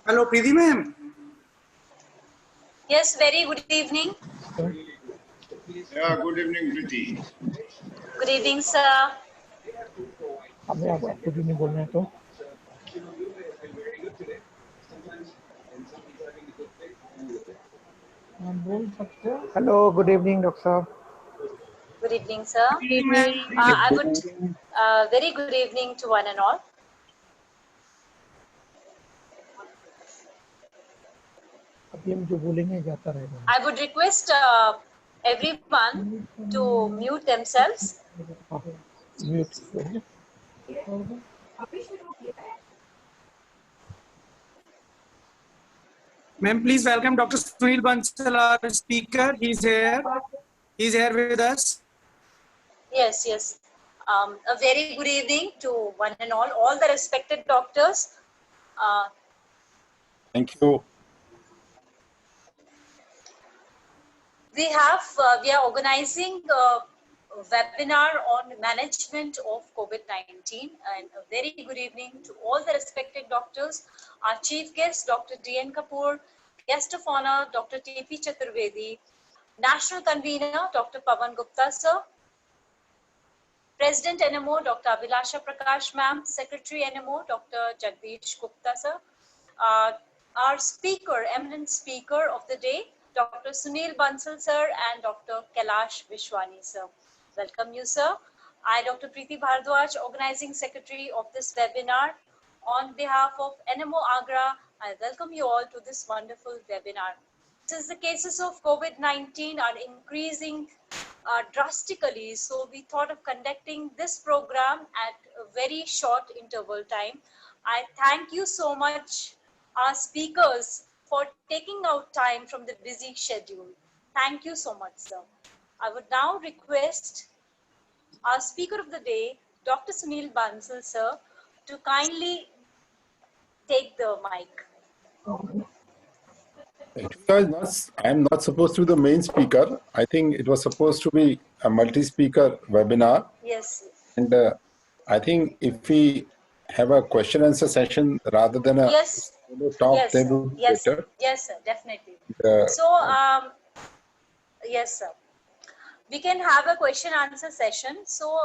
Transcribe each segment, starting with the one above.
Hello, Preeti ma'am. Yes, very good evening. Yeah, good evening, Preeti. Good evening, sir. हमें आप कुछ नहीं बोलना है तो आप बोल सकते हो. हेलो, गुड इवनिंग डॉक्टर साहब. Good evening, sir. I would very good evening to one and all. अभी हम जो बोलेंगे जाता रहेगा. I would request everyone to mute themselves. Mute. Ma'am, please welcome Dr. Sunil Bansal, our speaker. He's here. He's here with us. Yes, yes. A very good evening to one and all the respected doctors. Thank you. We are organizing a webinar on management of COVID-19, and a very good evening to all the respected doctors. Our chief guest, Dr. D.N. Kapoor, guest of honor, Dr. T.P. Chaturvedi, national convener, Dr. Pawan Gupta, sir, President NMO, Dr. Abhilasha Prakash, ma'am, Secretary NMO, Dr. Jagdish Gupta, sir, our speaker, eminent speaker of the day, Dr. Sunil Bansal, sir, and Dr. Kailash Vishwani, sir. Welcome you, sir. I, Dr. Preeti Bhardwaj, organizing secretary of this webinar. On behalf of NMO Agra, I welcome you all to this wonderful webinar. Since the cases of COVID-19 are increasing drastically, so we thought of conducting this program at a very short interval time. I thank you so much, our speakers, for taking out time from the busy schedule. Thank you so much, sir. I would now request our speaker of the day, Dr. Sunil Bansal, sir, to kindly take the mic. I'm not supposed to be the main speaker. I think it was supposed to be a multi-speaker webinar. Yes. And I think if we have a question answer session rather than a talk, yes, then would be yes, better. yes, sir, definitely. Yes, sir. We can have a question answer session. So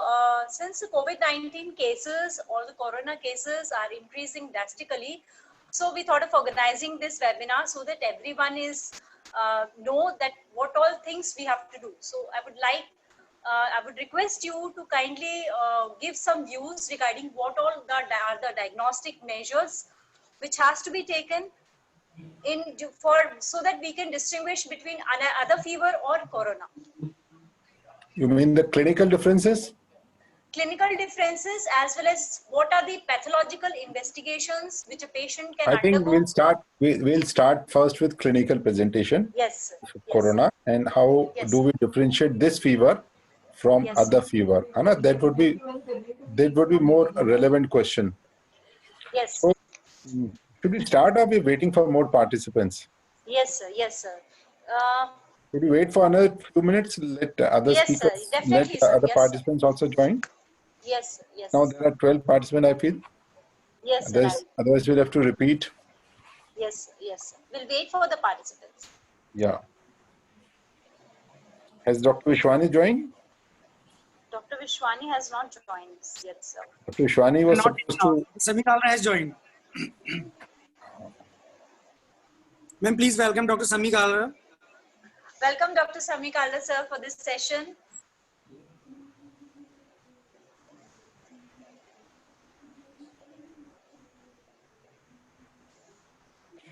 since the COVID-19 cases or the corona cases are increasing drastically, so we thought of organizing this webinar so that everyone is know that what all things we have to do. So I would request you to kindly give some views regarding what all are the diagnostic measures which has to be taken so that we can distinguish between other fever or corona. You mean the clinical differences? Clinical differences, as well as what are the pathological investigations which a patient can I think undergo. we'll start first with clinical presentation. Yes, corona, and how do we differentiate this fever from other fever? Anna, that would be more a relevant question. Yes. So, should we start, or are we waiting for more participants? Yes, sir. Yes, sir. Should we wait for another few minutes? Let other speakers, let other participants also join. Yes, yes. Now there are 12 participants, I feel. Yes, otherwise we'll have to repeat. Yes, yes. We'll wait for the participants. Yeah. Has Dr. Vishwani joined? Dr. Vishwani has not joined yet, sir. Dr. Vishwani was supposed to. Sami Kalra has joined. Ma'am, please welcome Dr. Sami Kalra. Welcome, Dr. Sami Kalra, sir, for this session.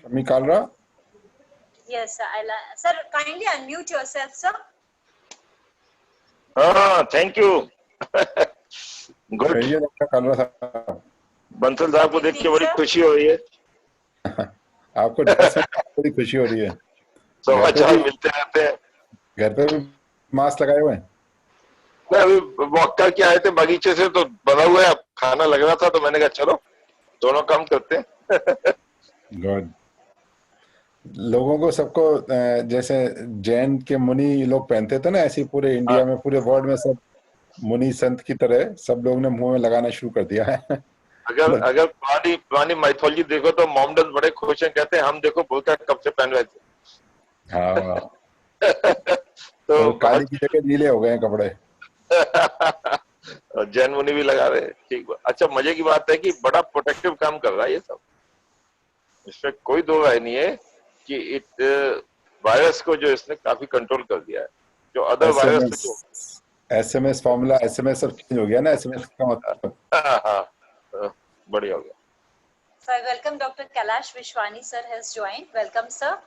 Sami Kalra? Yes, sir. Sir, kindly unmute yourself, sir. Thank you. Good. Bansal साहब को देख के बड़ी खुशी हो रही है. आपको बड़ी खुशी हो रही है. समाचार मिलते रहते हैं. घर पे भी मास्क लगाए हुए हैं. मैं अभी वॉक करके आए थे बगीचे से, तो बना हुआ है, खाना लग रहा था, तो मैंने कहा चलो दोनों काम करते हैं. गुड. लोगों को सबको जैसे जैन के मुनि लोग पहनते थे ना, ऐसे पूरे इंडिया में, पूरे वर्ल्ड में सब मुनि संत की तरह सब लोग ने मुंह में लगाना शुरू कर दिया है। अगर पुरानी माइथोलॉजी देखो तो मोहम्मदन बड़े खुश हैं, कहते हैं हम देखो बुर्का कब से पहन रहे थे। हाँ, तो काली की जगह नीले हो गए हैं कपड़े। और जैन मुनि भी लगा रहे हैं। ठीक। अच्छा, मजे की बात है कि बड़ा प्रोटेक्टिव काम कर रहा है ये सब, इसमें कोई दो राय नहीं है कि वायरस को जो इसने काफी कंट्रोल कर दिया है। जो other virus SMS formula, SMS सब चेंज हो गया ना, एसएमएस का मतलब। हाँ, बढ़िया हो गया। So I welcome Dr. Kailash Vishwani sir has joined. Welcome sir.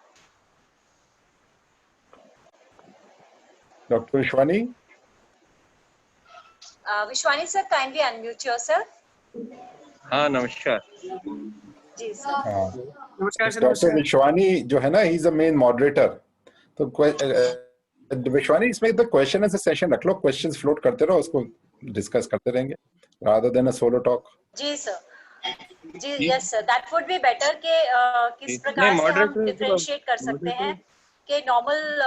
Dr. Vishwani? Vishwani sir, kindly unmute yourself. हाँ नमस्कार जी sir. हाँ, नमस्कार सर। डॉक्टर विश्वानी जो है ना, he is the main moderator. तो विश्वानी, इसमें द क्वेश्चन एंड सेशन रख लो, क्वेश्चंस फ्लोट करते रहो, उसको डिस्कस करते रहेंगे rather than a solo talk. जी सर, जी yes sir, that would be better के किस प्रकार से हम डिफरेंशिएट कर सकते हैं कि नॉर्मल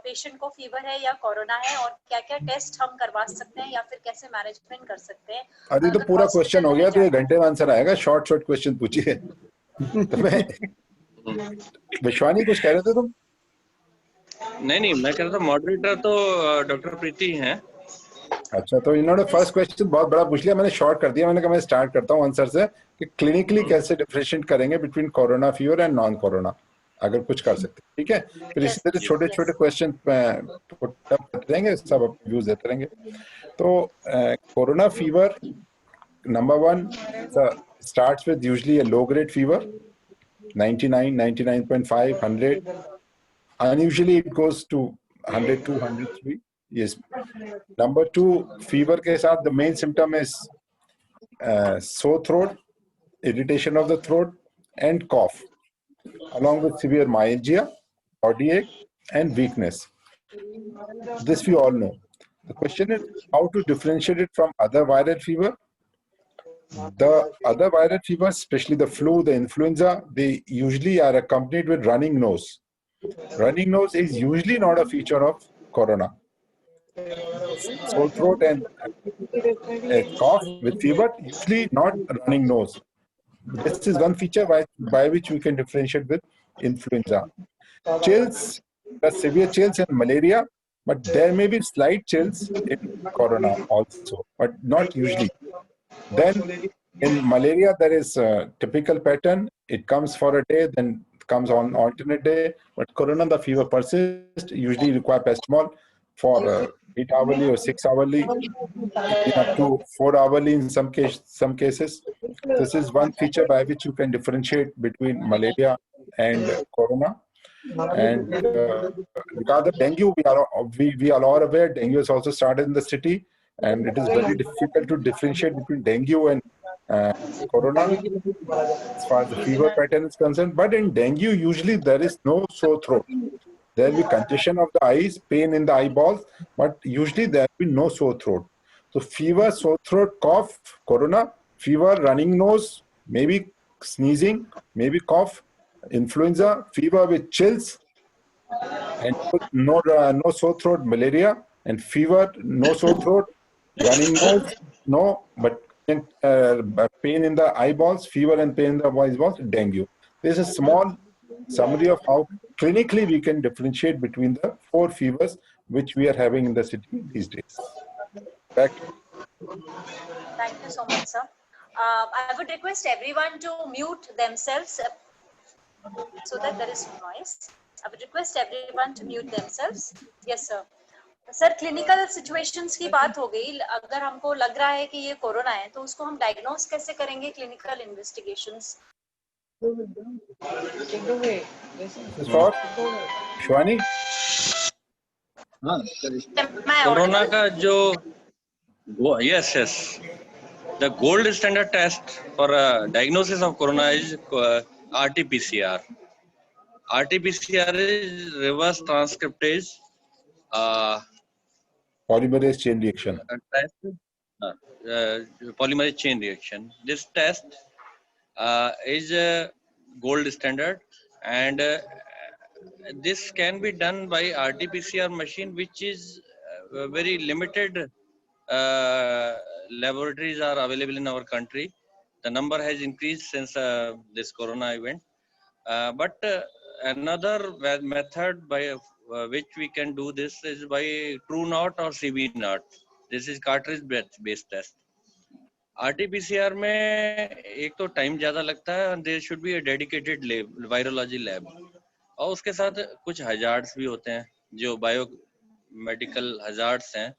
पेशेंट को फीवर है या कोरोना है, और क्या क्या टेस्ट हम करवा सकते हैं या फिर कैसे मैनेजमेंट कर सकते हैं। अरे तो पूरा क्वेश्चन हो गया, तो 1 घंटे में आंसर आएगा। शॉर्ट क्वेश्चन पूछिए। तो मैं विश्वानी कुछ कह रहे थे तुम? नहीं मैं कह रहा था मॉडरेटर तो डॉक्टर प्रीति हैं। अच्छा, तो इन्होंने फर्स्ट क्वेश्चन बहुत बड़ा पूछ लिया, मैंने शॉर्ट कर दिया। मैंने कहा मैं स्टार्ट करता हूँ आंसर से कि क्लिनिकली कैसे डिफरेंशिएट करेंगे between corona fever and non corona, अगर कुछ कर सकते हैं। ठीक है, फिर इसी तरह छोटे छोटे क्वेश्चन करते रहेंगे, सब व्यूज देते रहेंगे। तो corona fever number 1 starts with usually a low grade fever, 99, 99.5, 100. Unusually it goes to 102, 103. Yes. Number 2, fever के साथ the main symptom is sore throat, irritation of the throat, and cough, along with severe myalgia, body ache, and weakness. This we all know. The question is how to differentiate it from other viral fever. The other viral fevers, especially the flu, the influenza, they usually are accompanied with running nose. Running nose is usually not a feature of corona. Sore throat and a cough with fever, usually not running nose. This is one feature by which we can differentiate with influenza. Chills, the severe chills in malaria, but there may be slight chills in corona also, but not usually. Then in malaria, there is a typical pattern. It comes for a day, then it comes on alternate day. But corona, the fever persists, usually require paracetamol for 8 hourly or 6 hourly, up to 4 hourly in some cases. This is one feature by which you can differentiate between malaria and corona. And regarding dengue, we are all aware dengue has also started in the city, and it is very difficult to differentiate between dengue and corona as far as the fever pattern is concerned. But in dengue, usually there is no sore throat. There will be congestion of the eyes, pain in the eyeballs, but usually there will be no sore throat. So fever, sore throat, cough, corona, fever, running nose, maybe sneezing, maybe cough, influenza, fever with chills, and no sore throat, malaria, and fever, no sore throat, running nose, no, but pain in the eyeballs, fever and pain in the eyeballs, dengue. This is a small summary of how clinically we can differentiate between the 4 fevers which we are having in the city these days. Back. Thank you so much, sir. I would request everyone to mute themselves so that there is no noise. I would request everyone to mute themselves. Yes, sir. Sir, clinical situations की बात हो गई। अगर हमको लग रहा है कि ये कोरोना है, तो उसको हम डायग्नोस कैसे करेंगे? Clinical investigations. शिवानी, कोरोना का जो yes the gold standard test for diagnosis of corona is RT-PCR. RT-PCR is reverse transcriptase polymerase chain reaction. Polymerase chain reaction. This test is a gold standard, and this can be done by RT-PCR machine, which is very limited laboratories are available in our country. The number has increased since this corona event. But another method by which we can do this is by TrueNot or CB-Not. This is cartridge based test. RT-PCR में एक तो time ज्यादा लगता है, and there should be a dedicated lab, virology lab. और उसके साथ कुछ हजार्ड्स भी होते हैं जो बायो मेडिकल हजार्ड्स हैं,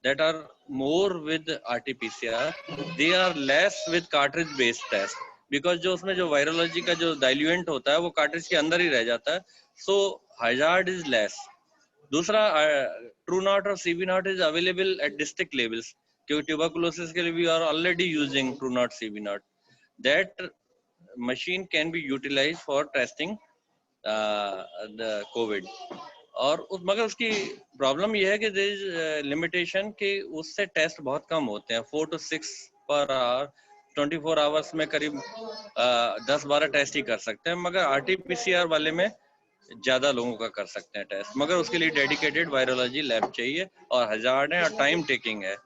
that are more with RT-PCR. They are less with cartridge based test, because जो उसमें जो वायरोलॉजी का जो डाइल्यूएंट होता है वो कार्ट्रिज के अंदर ही रह जाता है, so hazard is less. दूसरा TrueNot और CB-Not is available at district levels, क्योंकि ट्यूबरकुलोसिस के लिए we are already using TrueNot CB-Not. That machine can be utilized for testing the COVID. और मगर उसकी प्रॉब्लम ये है कि देयर इज लिमिटेशन कि उससे टेस्ट बहुत कम होते हैं, 4 to 6 पर आवर, 24 आवर्स में करीब 10-12 टेस्ट ही कर सकते हैं, मगर RT-PCR वाले में ज्यादा लोगों का कर सकते हैं टेस्ट, मगर उसके लिए डेडिकेटेड वायरोलॉजी लैब चाहिए और हजार्ड है और टाइम टेकिंग है।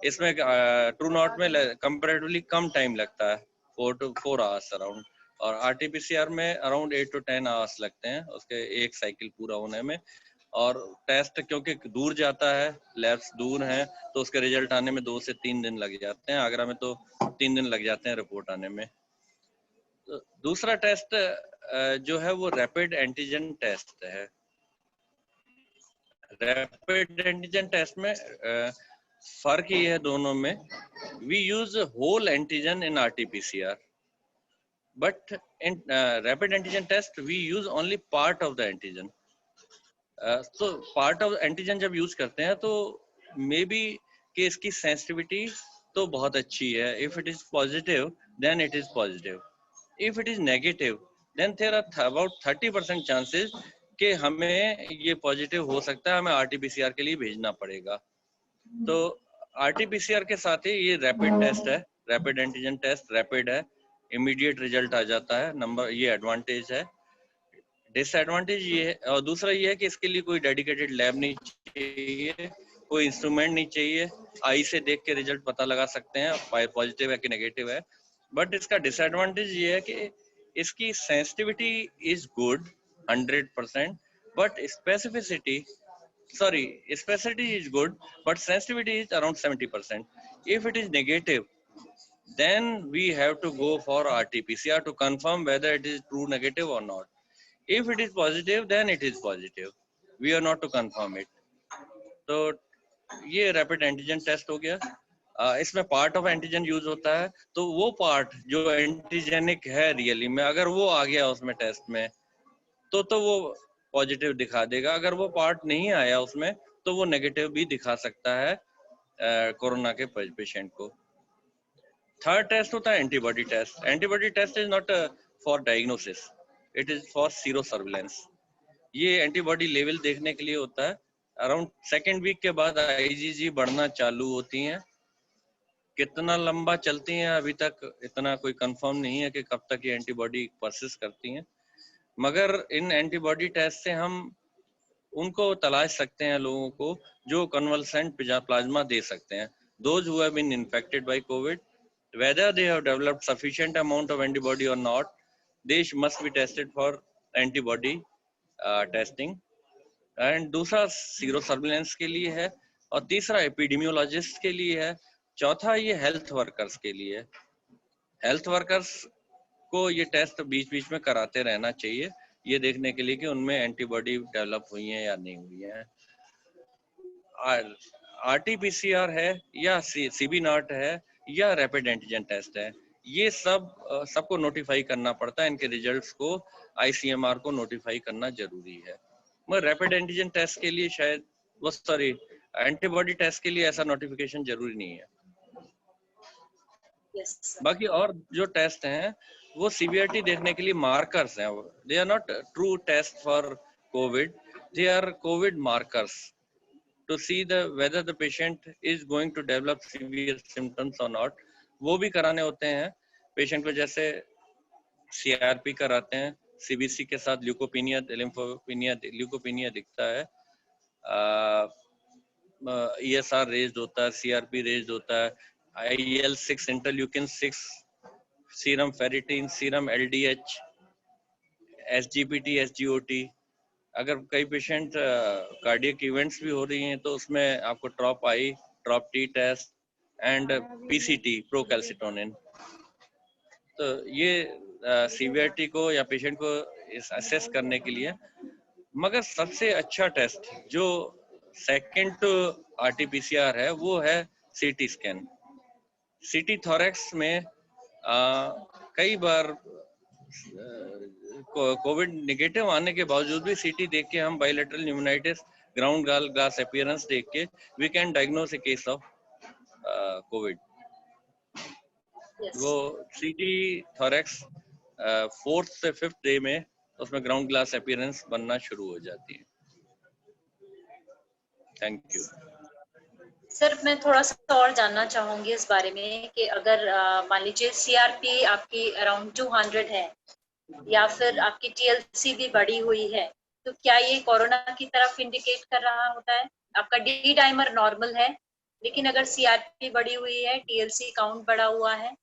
इसमें TrueNot में कंपैरेटिवली कम टाइम लगता है, 4 to 4 आवर्स अराउंड, और RT-PCR में अराउंड 8 to 10 आवर्स लगते हैं उसके एक साइकिल पूरा होने में। और टेस्ट क्योंकि दूर जाता है, लैब्स दूर हैं, तो उसके रिजल्ट आने में 2 से 3 दिन लग जाते हैं। आगरा में तो 3 दिन लग जाते हैं रिपोर्ट आने में। तो दूसरा टेस्ट जो है वो रैपिड एंटीजन टेस्ट है। रैपिड एंटीजन टेस्ट में फर्क ये है दोनों में, we use whole antigen in RT-PCR, but in rapid antigen test we use only part of the antigen. So part of antigen जब यूज करते हैं तो मे बी कि इसकी सेंसिटिविटी तो बहुत अच्छी है, if it is positive then it is positive, if it is negative then there are about 30% chances कि हमें ये पॉजिटिव हो सकता है, हमें RT-PCR के लिए भेजना पड़ेगा। तो RT-PCR के साथ ही ये रैपिड टेस्ट है, रैपिड एंटीजन टेस्ट रैपिड है, इमीडिएट रिजल्ट आ जाता है नंबर, ये एडवांटेज है। डिसएडवांटेज ये है, और दूसरा ये है कि इसके लिए कोई डेडिकेटेड लैब नहीं चाहिए, कोई इंस्ट्रूमेंट नहीं चाहिए, आई से देख के रिजल्ट पता लगा सकते हैं पॉजिटिव है कि नेगेटिव है। बट इसका डिसएडवांटेज ये है कि इसकी sensitivity is good 100%, but specificity is good, but sensitivity is around 70%. If it is negative, then we have to go for RT-PCR to confirm whether it is true negative or not. If it is positive, then it is positive. We are not to confirm it. तो ये rapid antigen test हो गया। इसमें part of antigen use होता है, तो वो part जो एंटीजेनिक है रियली में, अगर वो आ गया उसमें टेस्ट में तो वो पॉजिटिव दिखा देगा, अगर वो पार्ट नहीं आया उसमें तो वो नेगेटिव भी दिखा सकता है कोरोना के पेशेंट को। थर्ड टेस्ट होता है antibody test. Antibody test is not for diagnosis, it is for sero surveillance. ये एंटीबॉडी लेवल देखने के लिए होता है। अराउंड सेकेंड वीक के बाद IgG बढ़ना चालू होती हैं, कितना लंबा चलती हैं अभी तक इतना कोई कंफर्म नहीं है कि कब तक ये एंटीबॉडी परसिस्ट करती हैं, मगर इन एंटीबॉडी टेस्ट से हम उनको तलाश सकते हैं लोगों को जो कन्वलसेंट प्लाज्मा दे सकते हैं। Those who have been infected by COVID, whether they have developed sufficient amount of antibody or not, they must be tested for antibody testing. And दूसरा सीरो सर्विलेंस के लिए है, और तीसरा एपिडेमियोलॉजिस्ट के लिए है, चौथा ये हेल्थ वर्कर्स के लिए है। हेल्थ वर्कर्स को ये टेस्ट बीच बीच में कराते रहना चाहिए, ये देखने के लिए कि उनमें एंटीबॉडी डेवलप हुई है या नहीं हुई है। RT-PCR है या CB-Not है या रैपिड एंटीजन टेस्ट है, ये सबको नोटिफाई करना पड़ता है, इनके रिजल्ट्स को ICMR को नोटिफाई करना जरूरी है। मगर रैपिड एंटीजन टेस्ट के लिए शायद एंटीबॉडी टेस्ट के लिए ऐसा नोटिफिकेशन जरूरी नहीं है। बाकी और जो टेस्ट हैं वो CBRT देखने के लिए मार्कर्स हैं, they are not true test for COVID, they are COVID markers to see whether the patient is going to develop severe symptoms or not। वो भी कराने होते हैं पेशेंट को, जैसे CRP कराते हैं, CBC के साथ ल्यूकोपीनिया, लिम्फोपीनिया, ल्यूकोपीनिया दिखता है, ESR रेज्ड होता है, CRP रेज्ड होता है, IL-6 interleukin, serum ferritin, serum LDH, SGPT, SGOT। अगर कई पेशेंट कार्डियक इवेंट्स भी हो रही हैं तो उसमें आपको ट्रॉप आई, ट्रॉप टी टेस्ट एंड PCT, प्रोकैल्सिटोनिन। तो ये सीवियरिटी को या पेशेंट को असेस करने के लिए, मगर सबसे अच्छा टेस्ट जो सेकंड टू RT-PCR है वो है CT स्कैन। CT थोरैक्स में कई बार कोविड नेगेटिव आने के बावजूद भी CT देख के हम bilateral pneumonitis, ground glass appearance देख के we can diagnose a case of COVID. वो CT थोरैक्स 4th से 5th डे में उसमें ग्राउंड ग्लास अपीयरेंस बनना शुरू हो जाती है। Thank you sir. मैं थोड़ा सा और जानना चाहूंगी इस बारे में कि अगर मान लीजिए CRP आपकी अराउंड 200 है या फिर आपकी TLC भी बढ़ी हुई है, तो क्या ये कोरोना की तरफ इंडिकेट कर रहा होता है? आपका D डाइमर नॉर्मल है, लेकिन अगर CRP बढ़ी हुई है, TLC काउंट बढ़ा हुआ है।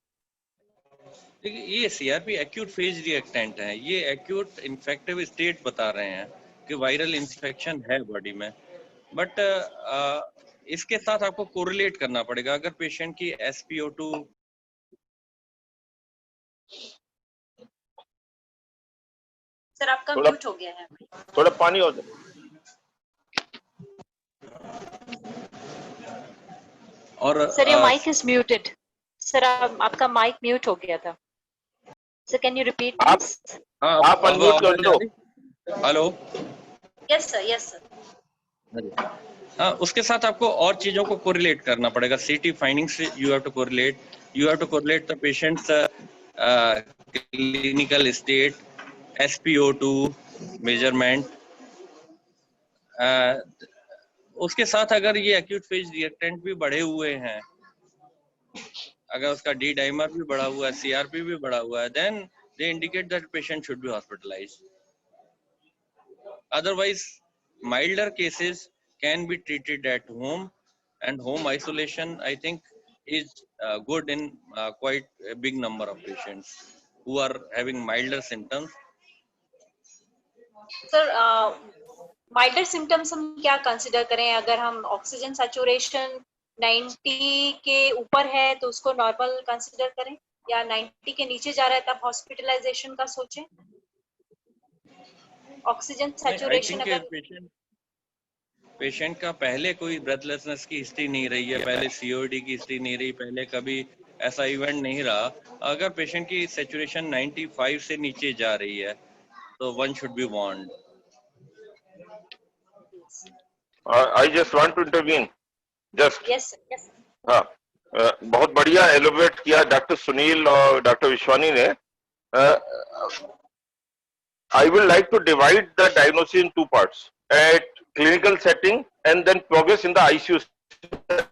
देखिए, ये CRP एक्यूट फेज रिएक्टेंट है, ये एक्यूट इन्फेक्टिव स्टेट बता रहे हैं कि वायरल इन्फेक्शन है बॉडी में, बट इसके साथ आपको कोरिलेट करना पड़ेगा। अगर पेशेंट की SpO2 सर आपका म्यूट हो गया है। थोड़ा पानी हो जाए। और sir your mic is muted. Sir आपका माइक म्यूट हो गया था। Sir can you repeat please? आप अनम्यूट कर दो। Hello. Yes sir, yes sir. उसके साथ आपको और चीजों को कोरिलेट करना पड़ेगा। CT फाइंडिंग से you have to correlate the patient's clinical state, SpO2 measurement. उसके साथ अगर ये एक्यूट फेज रिएक्टेंट भी बढ़े हुए हैं, अगर उसका D डाइमर भी बढ़ा हुआ है, CRP भी बढ़ा हुआ है, then they indicate that patient should be hospitalised. Otherwise milder cases can be treated at home, and home isolation I think is good in quite a big number of patients who are having milder symptoms. Sir milder symptoms हम क्या consider करें? अगर हम oxygen saturation 90 के ऊपर है तो उसको नॉर्मल कंसिडर करें, या 90 के नीचे जा रहा है तब हॉस्पिटलाइजेशन का सोचें? ऑक्सीजन सैचुरेशन अगर पेशेंट का पहले कोई ब्रेथलेसनेस की हिस्ट्री नहीं रही है, पहले COD की हिस्ट्री नहीं रही, पहले कभी ऐसा इवेंट नहीं रहा, अगर पेशेंट की सैचुरेशन 95 से नीचे जा रही है तो one should B warned. I just want to intervene. Just. Yes, yes. हाँ, बहुत बढ़िया एलोबरेट किया डॉक्टर सुनील और डॉक्टर विश्वानी ने। I will like to divide the diagnosis in two parts: at clinical setting and then progress in the ICU setting.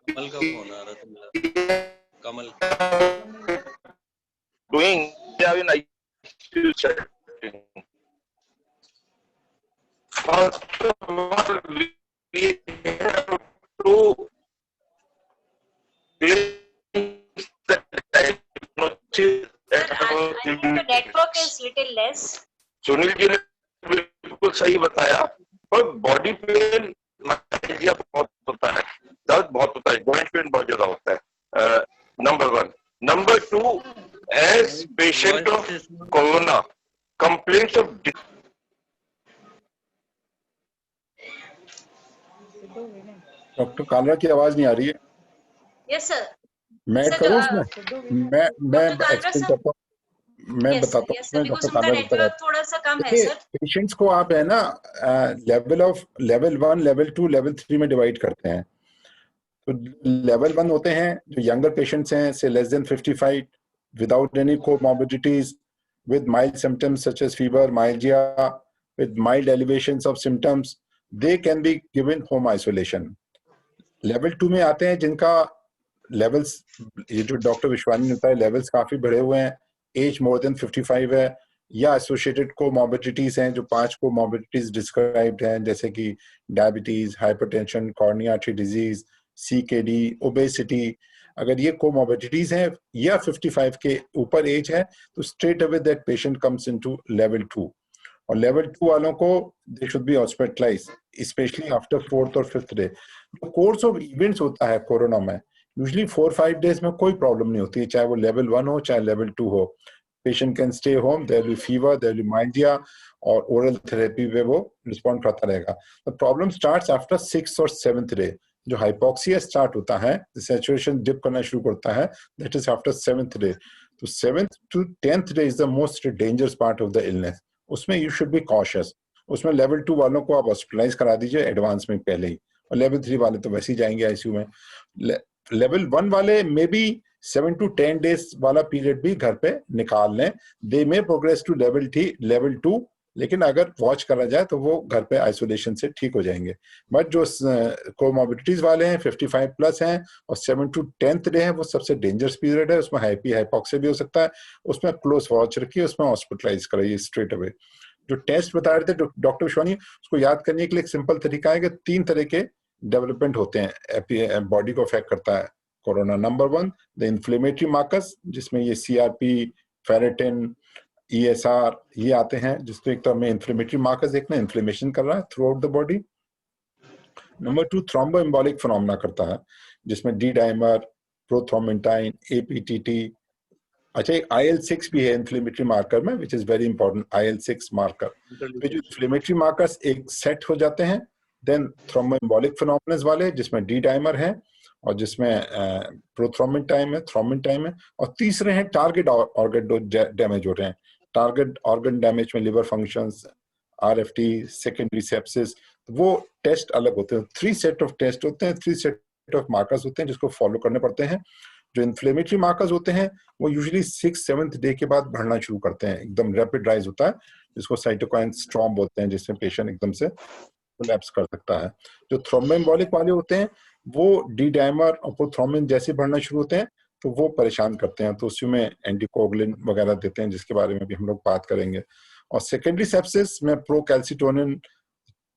कमल का phone आ रहा था। कमल doing in ICU setting. First of all, we have to place the diagnosis. I think the network is little less. Sunil ji ने बिल्कुल सही बताया, पर body pain बहुत होता है, दर्द बहुत होता है, जॉइंट पेन बहुत ज्यादा होता है, number 1. Number 2, as patient of corona, complaints of doctor Kalra की आवाज नहीं आ रही है। Yes sir. मैं Sir, करूं उसमें? मैं एक्सप्लेन करता हूँ, मैं बताता हूँ उसमें डॉक्टर कालरा नेटवर्क थोड़ा सा कम है देखिए, सर। पेशेंट्स को आप है ना लेवल 1, लेवल 2, लेवल 3 में डिवाइड करते हैं। तो लेवल 1 होते हैं जो यंगर पेशेंट्स हैं, से less than 55, without any comorbidities, with mild symptoms such as fever, myalgia, with mild elevations of symptoms, they can be given home isolation. Level 2 में आते हैं जिनका लेवल्स, ये जो डॉक्टर विश्वानी ने बताया लेवल्स काफी बढ़े हुए हैं, एज मोर देन 55 है, या एसोसिएटेड कोमॉर्बिडिटीज हैं, जो 5 कोमॉर्बिडिटीज डिस्क्राइब्ड हैं, जैसे कि diabetes, hypertension, cornea artery disease, CKD, obesity, अगर ये कोमॉर्बिडिटीज हैं या 55 के ऊपर एज है, तो straight away that patient comes into level 2, और लेवल 2 वालों को they should be hospitalise specially after 4th और 5th डे। जो कोर्स ऑफ इवेंट्स होता है कोरोना में, यूजली 4-5 डेज में कोई प्रॉब्लम नहीं होती है, चाहे वो लेवल 1 हो चाहे लेवल 2 हो। Patient can stay home, there will be fever, there will be myalgia, और ओरल थेरेपी पे वो रिस्पॉन्ड करता रहेगा। The problem starts after 6th और 7th डे। जो हाइपोक्सिया स्टार्ट होता है, सैचुरेशन डिप करना शुरू करता है, that is after 7th day. तो 7th to 10th day is the most dangerous part of the illness. उसमें यू शुड बी कॉशियस। उसमें लेवल 2 वालों को आप हॉस्पिटलाइज करा दीजिए एडवांस में पहले ही, और लेवल 3 वाले तो वैसे ही जाएंगे आईसीयू में। लेवल 1 वाले मे बी 7 to 10 डेज वाला पीरियड भी घर पे निकाल लें, दे मे प्रोग्रेस टू लेवल 2, लेकिन अगर वॉच करा जाए तो वो घर पे आइसोलेशन से ठीक हो जाएंगे। बट जो कोमॉर्बिडिटीज वाले हैं, 55 प्लस हैं और 7 to 10th डे है, वो सबसे डेंजरस पीरियड है, उसमें हाइपोक्सिया भी हो सकता है, उसमें क्लोज वॉच रखिए, उसमें हॉस्पिटलाइज कराइए स्ट्रेट अवे। जो टेस्ट बता रहे थे डॉक्टर विश्वानी, उसको याद करने के लिए एक सिंपल तरीका है कि 3 तरह के डेवलपमेंट होते हैं, बॉडी को अफेक्ट करता है corona. Number 1 the inflammatory markers, जिसमें ये सीआरपी, फेरेटिन, ESR ये आते हैं, जिसको एक तरह में इन्फ्लेमेटरी मार्कर्स देखना, इन्फ्लेमेशन कर रहा है throughout the body. Number 2 thromboembolic phenomena करता है, जिसमें डी डाइमर, प्रोथ्रोम्बिन, APTT। अच्छा, एक IL-6 भी है इन्फ्लेमेटरी मार्कर में, which is very important, IL-6 marker. तो जो इन्फ्लेमेटरी मार्कर्स एक सेट हो जाते हैं, देन थ्रोम्बोएम्बोलिक फिनोमेना वाले, जिसमें डी डाइमर है और जिसमें प्रोथ्रोम्बिन है, थ्रोम्बिन है, और तीसरे हैं टारगेट ऑर्गन डैमेज हो रहे हैं। टारगेट ऑर्गन डैमेज में liver functions, RFT, secondary sepsis, वो टेस्ट अलग होते हैं। 3 सेट ऑफ टेस्ट होते हैं, 3 सेट ऑफ मार्कर्स होते हैं, जिसको फॉलो करने पड़ते हैं। जो इन्फ्लेमेटरी मार्कर्स होते हैं वो यूजुअली 6-7th डे के बाद बढ़ना शुरू करते हैं, एकदम रैपिड राइज होता है, जिसको साइटोकाइन स्टॉर्म बोलते हैं, जिसमें पेशेंट एकदम से कोलैप्स कर सकता है। जो थ्रोम्बोएम्बोलिक वाले होते हैं वो डी डाइमर और प्रोथ्रोम्बिन जैसे बढ़ना शुरू होते हैं, तो वो परेशान करते हैं, तो उसमें एंटीकोगुलिन वगैरह देते हैं, जिसके बारे में भी हम लोग बात करेंगे। और सेकेंडरी सेप्सिस में प्रोकैल्सिटोनिन,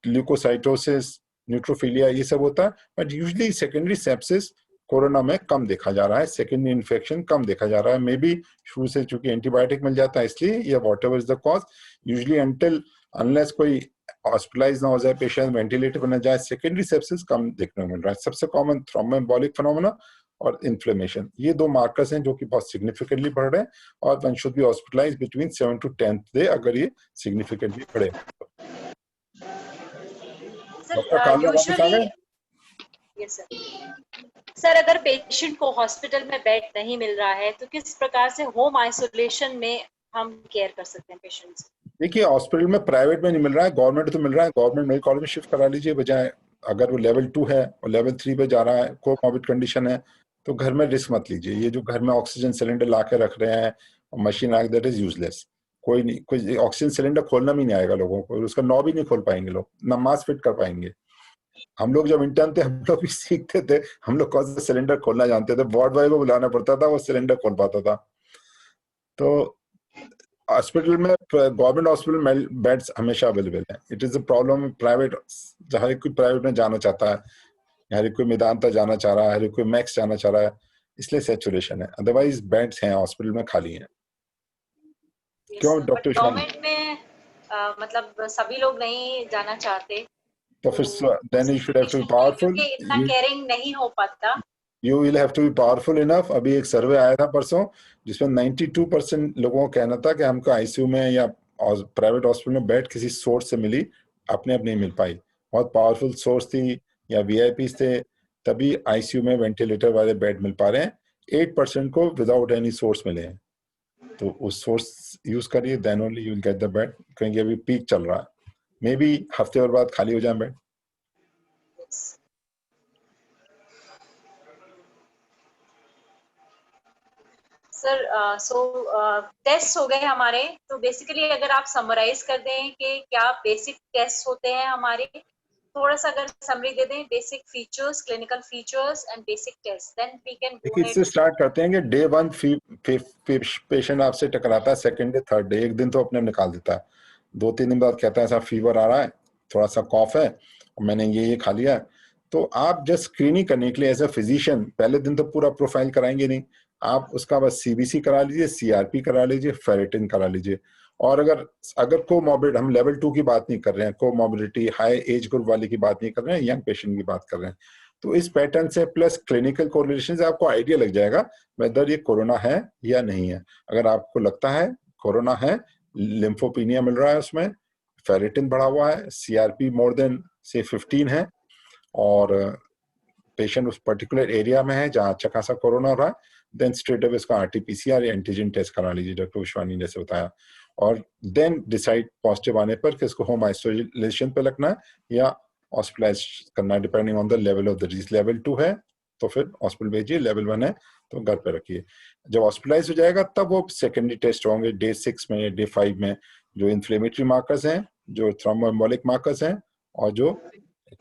ल्यूकोसाइटोसिस, न्यूट्रोफिलिया, ये सब होता है। But usually secondary sepsis corona में कम देखा जा रहा है, सेकेंडरी इन्फेक्शन कम देखा जा रहा है, मे बी शुरू से चूंकि एंटीबायोटिक मिल जाता है इसलिए, या what ever is the cause, usually until unless कोई हॉस्पिटलाइज ना हो जाए, पेशेंट वेंटिलेटर पर ना जाए, सेकेंडरी सेप्सिस कम देखने को मिल रहा है। सबसे कॉमन थ्रोम्बोएम्बोलिक फिनोमेना और इन्फ्लेमेशन, ये 2 मार्कर्स हैं जो कि बहुत सिग्निफिकेंटली बढ़ रहे हैं, और one should be hospitalise between 7 to 10th day अगर ये सिग्निफिकेंटली बढ़े। डॉक्टर कालरा वापस आ गए? यस सर, अगर पेशेंट को हॉस्पिटल में बेड नहीं मिल रहा है तो किस प्रकार से होम आइसोलेशन में हम केयर कर सकते हैं पेशेंट्स? देखिए, हॉस्पिटल में प्राइवेट में नहीं मिल रहा है, गवर्नमेंट तो मिल रहा है, गवर्नमेंट मेडिकल कॉलेज में शिफ्ट करा लीजिए, बजाय अगर वो लेवल 2 है और लेवल 3 पे जा रहा है, कोमॉर्बिड कंडीशन है, तो घर में रिस्क मत लीजिए। ये जो घर में ऑक्सीजन सिलेंडर ला के रख रहे हैं और मशीन ला के, दैट इज यूजलेस। कोई नहीं, कोई ऑक्सीजन सिलेंडर खोलना भी नहीं आएगा लोगों को, उसका नॉब भी नहीं खोल पाएंगे लोग, ना मास्क फिट कर पाएंगे। हम लोग जब इंटर्न थे, हम लोग भी सीखते थे, हम लोग कौन सा सिलेंडर खोलना जानते थे, वार्ड बॉय को बुलाना पड़ता था, वो सिलेंडर खोल पाता था। तो हॉस्पिटल में, गवर्नमेंट हॉस्पिटल में बेड्स हमेशा अवेलेबल है। It is a problem private, हर कोई प्राइवेट में जाना चाहता है, हर कोई मेदांता जाना चाह रहा है, हर कोई मैक्स जाना चाह रहा है, इसलिए सैचुरेशन है, अदरवाइज बेड्स हैं हॉस्पिटल में, खाली हैं। क्यों डॉक्टर? गवर्नमेंट में मतलब सभी लोग नहीं जाना चाहते, तो फिर then you should have to be powerful, इतना केयरिंग नहीं हो पाता। You will have to be powerful enough. अभी एक सर्वे आया था परसों, जिसमें 92% लोगों का कहना था कि हमको आईसीयू में या प्राइवेट हॉस्पिटल में बेड किसी सोर्स से मिली, अपने आप नहीं मिल पाई। बहुत पावरफुल सोर्स थी या वीआईपी थे, तभी आईसीयू में वेंटिलेटर वाले बेड मिल पा रहे हैं। 8% को विदाउट एनी सोर्स मिले हैं, तो उस सोर्स यूज करिए, then only you will get the bed. क्योंकि अभी पीक चल रहा है, मे बी हफ्ते भर बाद खाली हो जाए बेड। सर, टेस्ट हो गए हमारे, तो बेसिकली अगर आप समराइज कर दें कि क्या बेसिक टेस्ट होते हैं हमारे थोड़ा सा अगर समरी दे दें, basic features, clinical features and basic test, then we can go देखिए, इससे अहेड। स्टार्ट करते हैं कि डे 1 पेशेंट आपसे टकराता है, सेकंड डे, थर्ड डे, एक दिन तो अपने निकाल देता है, 2-3 दिन बाद कहता है ऐसा फीवर आ रहा है, थोड़ा सा कॉफ है और मैंने ये खा लिया है। तो आप जस्ट स्क्रीनिंग करने के लिए एज अ फिजिशियन पहले दिन तो पूरा प्रोफाइल कराएंगे नहीं, आप उसका बस सीबीसी करा लीजिए, सीआरपी करा लीजिए, फेरेटिन करा लीजिए। और अगर कोमॉर्बिड, हम लेवल 2 की बात नहीं कर रहे हैं, कोमॉर्बिडिटी हाई एज ग्रुप वाले की बात नहीं कर रहे हैं, यंग पेशेंट की बात कर रहे हैं, तो इस पैटर्न से प्लस क्लिनिकल कोरिलेशन से आपको आइडिया लग जाएगा वेदर ये कोरोना है या नहीं है। अगर आपको लगता है कोरोना है, लिम्फोपीनिया मिल रहा है, उसमें फेरेटिन बढ़ा हुआ है, सीआरपी मोर देन से 15 है, और पेशेंट उस पर्टिकुलर एरिया में है जहां अच्छा खासा कोरोना हो रहा है, देन स्ट्रेट अवे उसका आरटीपीसीआर या एंटीजन टेस्ट करा लीजिए, डॉक्टर विश्वानी ने जैसे बताया, और देन डिसाइड पॉजिटिव आने पर कि इसको होम आइसोलेशन पे रखना है या हॉस्पिटलाइज करना है, depending on the level of the disease. Level 2 है तो फिर हॉस्पिटल भेजिए, लेवल 1 है तो घर पे रखिए। जब हॉस्पिटलाइज हो जाएगा तब वो सेकेंडरी टेस्ट होंगे डे 6 में, डे 5 में, जो इन्फ्लेमेटरी मार्कर्स हैं, जो थ्रोम्बोएम्बोलिक मार्कर्स हैं, और जो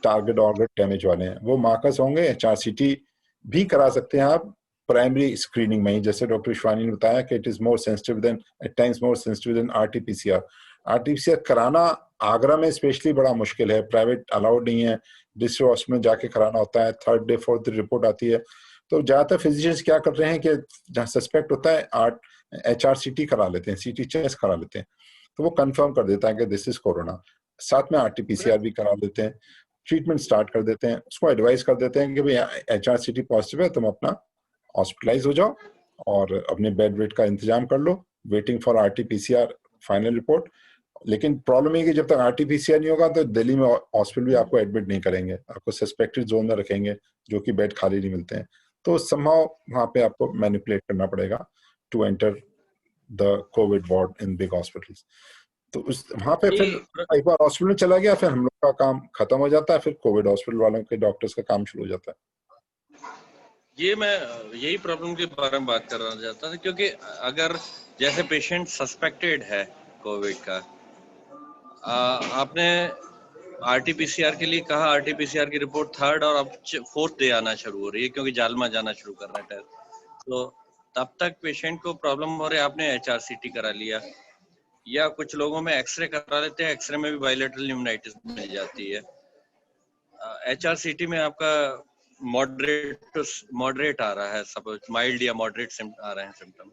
टारगेट ऑर्गन डैमेज वाले हैं वो मार्कर्स होंगे। एचआरसीटी भी करा सकते हैं आप प्राइमरी स्क्रीनिंग में ही, जैसे डॉक्टर विश्वानी ने बताया कि it is more sensitive than, eight times more sensitive than RTPCR. RTPCR कराना आगरा में स्पेशली बड़ा मुश्किल है, प्राइवेट अलाउड नहीं है, डिस्ट्रिक्ट हॉस्पिटल में जाके कराना होता है, थर्ड डे फोर्थ रिपोर्ट आती है। तो ज्यादातर फिजिशियंस क्या कर रहे हैं कि जहाँ सस्पेक्ट होता है एचआरसीटी करा लेते हैं, सीटी चेस्ट करा लेते हैं, तो वो कंफर्म कर देता है कि दिस इज कोरोना, साथ में आरटीपीसीआर भी करा लेते हैं, ट्रीटमेंट स्टार्ट कर देते हैं, उसको एडवाइस कर देते हैं कि भाई एचआरसीटी पॉजिटिव है, तुम अपना हॉस्पिटलाइज हो जाओ और अपने बेड वेट का इंतजाम कर लो, waiting for RTPCR final report. लेकिन प्रॉब्लम है कि जब तक आरटीपीसीआर नहीं होगा तो दिल्ली में हॉस्पिटल भी आपको एडमिट नहीं करेंगे, आपको सस्पेक्टेड जोन में रखेंगे, जो कि बेड खाली नहीं मिलते हैं। तो समहाउ वहां पे आपको मैनिपुलेट करना पड़ेगा to enter the COVID ward in big hospitals. तो उस वहां पे फिर एक बार हॉस्पिटल में चला गया, फिर हम लोग का काम खत्म हो जाता है, फिर कोविड हॉस्पिटल वालों के डॉक्टर्स का काम शुरू हो जाता है। ये मैं यही प्रॉब्लम के बारे में बात करना चाहता था, क्योंकि अगर जैसे पेशेंट सस्पेक्टेड है कोविड का, आपने आरटीपीसीआर के लिए कहा, आरटीपीसीआर की रिपोर्ट थर्ड और अब फोर्थ डे आना शुरू हो रही है, क्योंकि जालमा जाना शुरू कर रहा है टेस्ट, तो तब तक पेशेंट को प्रॉब्लम हो रही है, आपने एचआरसीटी करा लिया, या कुछ लोगों में एक्सरे करा लेते हैं, एक्सरे में भी बायलेटरल न्यूमोनाइटिस मिल जाती है। एचआरसीटी में आपका मॉडरेट आ रहा है, सब माइल्ड या मॉडरेट आ रहे हैं सिम्टम,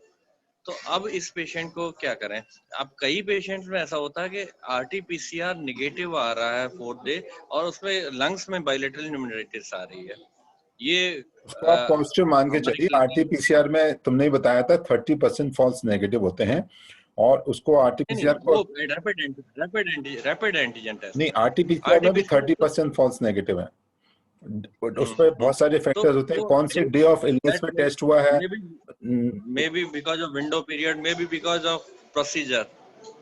तो अब इस पेशेंट को क्या करें? अब कई पेशेंट्स में ऐसा होता है कि आरटीपीसीआर नेगेटिव आ रहा है फोर्थ डे और उसमें लंग्स में बायलेटरल न्यूमोनाइटिस आ रही है। ये उसको आप पॉजिटिव मान के चलिए, आरटीपीसीआर में तुमने ही बताया था 30% फॉल्स नेगेटिव होते हैं, और उसको आरटीपीसीआर को रैपिड एंटीजन टेस्ट नहीं, आरटीपीसीआर में भी 30% फॉल्स नेगेटिव है, उस पर बहुत सारे फैक्टर्स होते हैं, कौन से डे ऑफ इलनेस में टेस्ट हुआ है, may be because of window period, may be because of procedure,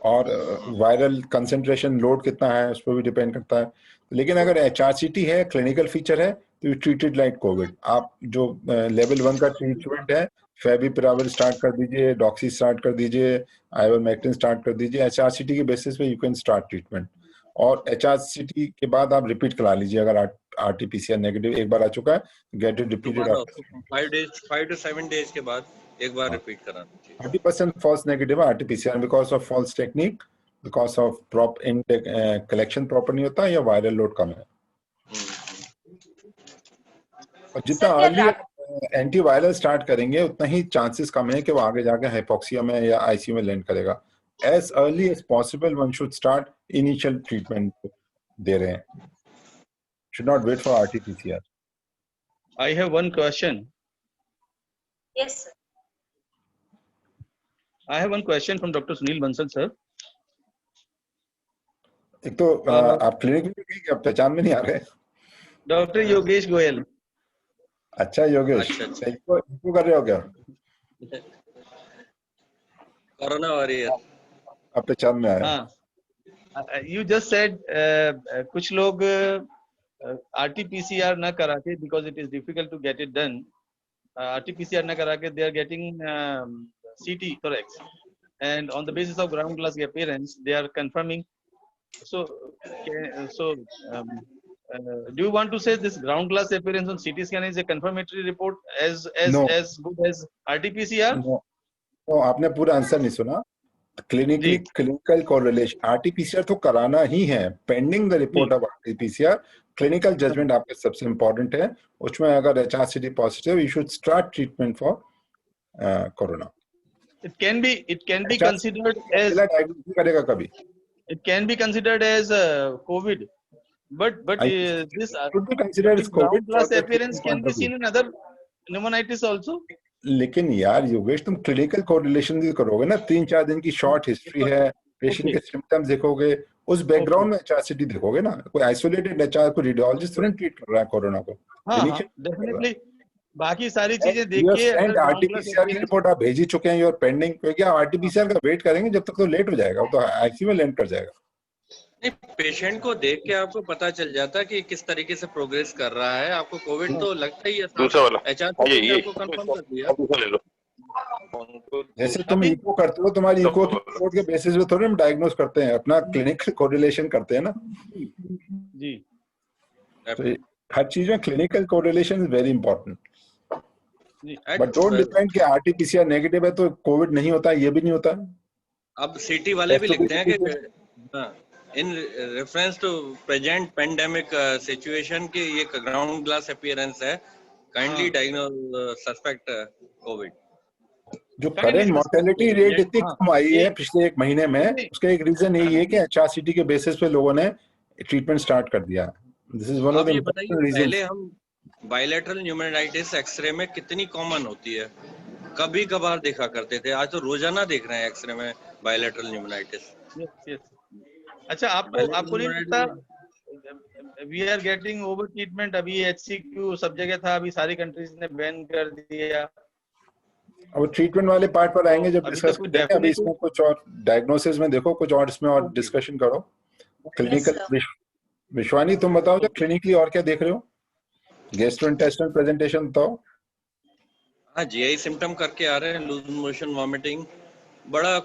और वायरल कंसंट्रेशन लोड कितना है उस पर भी डिपेंड करता है। लेकिन अगर एचआरसीटी है, क्लिनिकल फीचर है, तो यू ट्रीटेड लाइक कोविड। आप जो लेवल 1 का ट्रीटमेंट है, फेविपिराविर स्टार्ट कर दीजिए, डॉक्सी स्टार्ट कर दीजिए, आइवरमेक्टिन स्टार्ट कर दीजिए, एचआरसीटी के बेसिस पे यू कैन स्टार्ट ट्रीटमेंट, और एचआरसीटी के बाद आप रिपीट करा लीजिए। अगर आरटीपीसीआर नेगेटिव एक बार आ चुका है, get it repeated 5 to 7 days के बाद एक बार रिपीट कराना चाहिए। 30% false negative है RT-PCR because of false technique, because of prop intake collection proper नहीं होता, या वायरल लोड कम है। और जितना अर्ली एंटीवायरल स्टार्ट करेंगे उतना ही चांसेस कम है कि वो आगे जाके हाइपोक्सिया में या आईसीयू में लैंड करेगा। As early as possible one should start initial treatment दे रहे हैं, should not wait for RT-PCR. I have one question. Yes, sir. I have one question from Dr. Sunil Bansal, sir. एक तो आप clinic में भी क्या पहचान में नहीं आ रहे? Dr. Yogesh Goyal. अच्छा योगेश, इनको कर रहे हो क्या? कोरोना वॉरियर आप पहचान में आया? हाँ, you just said कुछ लोग RT-PCR ना करा के, because it is difficult to get it done, RT-PCR ना करा के they are getting CT thorax, and on the basis of ground glass appearance they are confirming. So do you want to say this ground glass appearance on CT scan is a confirmatory report as No. good as RT-PCR? तो आपने पूरा answer नहीं सुना. Clinically clinical correlation RTPCR तो कराना ही है. Pending the report of RTPCR clinical judgement आपके सबसे इंपॉर्टेंट है. उसमें अगर HRCT positive you should start treatment for corona. It can be considered as diagnosis करेगा कभी. it can be considered as COVID, but this should be considered as ground COVID glass for the appearance can be seen in other pneumonitis also. लेकिन यार योगेश तुम clinical correlation भी करोगे ना. 3-4 दिन की शॉर्ट हिस्ट्री है, पेशेंट के सिम्टम्स देखोगे, उस बैकग्राउंड में एचआरसीटी देखोगे ना. कोई आइसोलेटेड एचआर को रेडियोलॉजिस्ट थोड़ी ट्रीट कर रहा है कोरोना को. हाँ, डेफिनेटली बाकी सारी चीजें देखिए. एंड आरटीपीसीआर की रिपोर्ट आप भेज ही चुके हैं, योर पेंडिंग. क्योंकि आप आरटीपीसीआर का वेट करेंगे जब तक तो लेट हो जाएगा, तो आईसीयू में लैंड कर जाएगा. पेशेंट को देख के आपको पता चल जाता है कि किस तरीके से प्रोग्रेस कर रहा है. आपको कोविड तो लगता ही है. दूसरा वाला एचआरसीटी ने आपको कंफर्म कर दिया. दूसरा ले लो. जैसे तुम इको करते हो, तुम्हारी इको की रिपोर्ट के बेसिस पे थोड़ी हम डायग्नोस करते हैं, अपना क्लिनिकल कोरिलेशन करते हैं ना जी. तो हर चीज में clinical correlation is very important. But don't depend कि आरटीपीसीआर नेगेटिव है तो कोविड नहीं होता, ये भी नहीं होता. अब सिटी वाले भी लिखते हैं कि in reference to present pandemic situation की ये ग्राउंड ग्लास अपीयरेंस है, काइंडली डायग्नोज सस्पेक्ट कोविड. जो करेंट मोर्टेलिटी रेट इतनी कम आई है पिछले 1 महीने में, उसका एक रीजन यही है कि एचआरसीटी के बेसिस पे लोगों ने ट्रीटमेंट स्टार्ट कर दिया. This is one of the important reasons. पहले हम बायलैटरल न्यूमोनाइटिस एक्सरे में कितनी कॉमन होती है, कभी कभार देखा करते थे, आज तो रोजाना देख रहे हैं एक्सरे में बायलैटरल न्यूमोनाइटिस. अच्छा, आपको नहीं लगता we are getting over treatment? अभी एचसीक्यू सब जगह था, अभी सारी कंट्रीज ने बैन कर दिया. अब ट्रीटमेंट वाले पार्ट पर आएंगे जब डिस्कस करेंगे. अभी इसमें कुछ और डायग्नोसिस में देखो, कुछ और इसमें और डिस्कशन करो. क्लिनिकल विश्वानी तुम बताओ जो क्लिनिकली और क्या देख रहे हो. गैस्ट्रोइंटेस्टाइनल प्रेजेंटेशन बताओ. हाँ, जीआई सिम्टम करके आ रहे हैं, लूज मोशन, वॉमिटिंग. बड़ा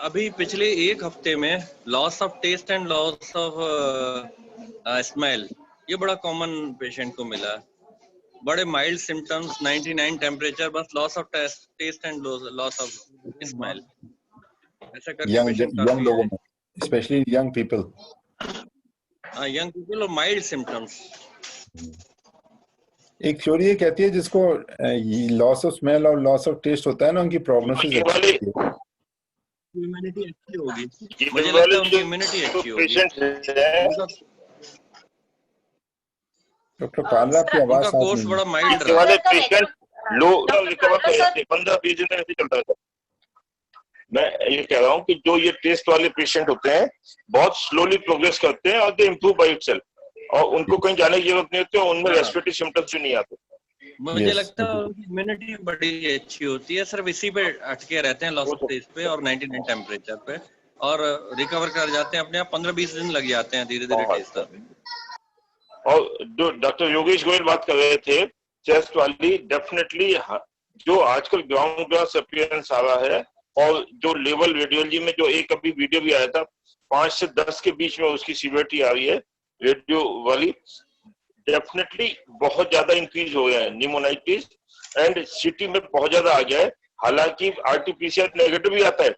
अभी पिछले 1 हफ्ते में loss of taste and loss of smell, ये बड़ा कॉमन पेशेंट को मिला. बड़े माइल्ड सिम्टम्स, 99 टेम्परेचर, बस loss of taste and loss of smell. ऐसा करके यंग लोगों में, स्पेशली यंग पीपल. हाँ, यंग पीपल और माइल्ड सिम्टम्स. एक थ्योरी ये कहती है जिसको लॉस ऑफ स्मेल और लॉस ऑफ टेस्ट होता है ना, उनकी प्रोग्नोसिस इम्यूनिटी अच्छी होगी. मुझे लगता है उनकी इम्यूनिटी अच्छी होगी. डॉक्टर काला की आवाज उनका कोर्स बड़ा माइल्ड ये वाले पेशेंट लो रिकवर कर जाते हैं 15-20 दिन में ऐसे चलता है. मैं ये कह रहा हूँ कि जो ये टेस्ट वाले पेशेंट होते हैं बहुत स्लोली प्रोग्रेस करते हैं और दे इम्प्रूव बाय इटसेल्फ, और उनको कहीं जाने की जरूरत नहीं होती, और उनमें रेस्पिरेटरी सिम्टम्स भी नहीं आते. मुझे लगता है उनकी इम्यूनिटी बड़ी अच्छी होती है. सिर्फ इसी पे अटके रहते हैं, लॉस ऑफ टेस्ट पे और 99 टेम्परेचर पे, और रिकवर कर जाते हैं अपने आप. 15-20 दिन लग जाते हैं धीरे धीरे टेस्ट पे. और जो डॉक्टर योगेश गोयल बात कर रहे थे चेस्ट वाली, डेफिनेटली जो आजकल ग्राउंड ग्लास अपीयरेंस आ रहा है, और जो लेवल रेडियोलॉजी में जो एक अभी वीडियो भी आया था 5 से 10 के बीच में उसकी सीवियरिटी आ रही है रेडियो वाली, डेफिनेटली बहुत ज्यादा इंक्रीज हो गया है न्यूमोनाइटिस, एंड सिटी में बहुत ज्यादा आ गया है. हालांकि आरटीपीसीआर नेगेटिव भी आता है,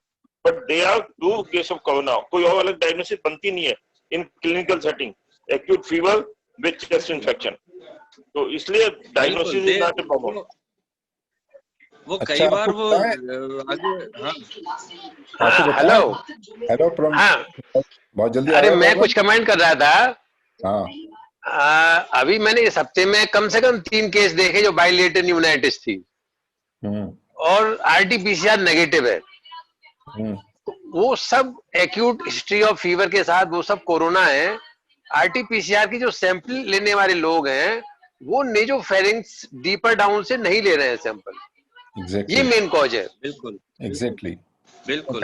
but they are 2 case of corona. कोई और अलग डायग्नोसिस बनती नहीं है in clinical setting. Acute fever with chest infection, तो इसलिए diagnosis is not a problem. वो कई बार वो आगे. हाँ, हेलो प्रॉब्लम. बहुत जल्दी. अरे मैं कुछ कमेंट कर रहा था. हाँ, अभी मैंने इस हफ्ते में कम से कम 3 केस देखे जो बायलेटरल न्यूमोनाइटिस थी और आरटीपीसीआर नेगेटिव है. वो सब एक्यूट हिस्ट्री ऑफ फीवर के साथ, वो सब कोरोना है. आरटीपीसीआर की जो सैंपल लेने वाले लोग हैं वो नेजोफेरिंक्स डीपर डाउन से नहीं ले रहे हैं सैंपल. ये मेन कॉज है. बिल्कुल एग्जैक्टली. बिल्कुल.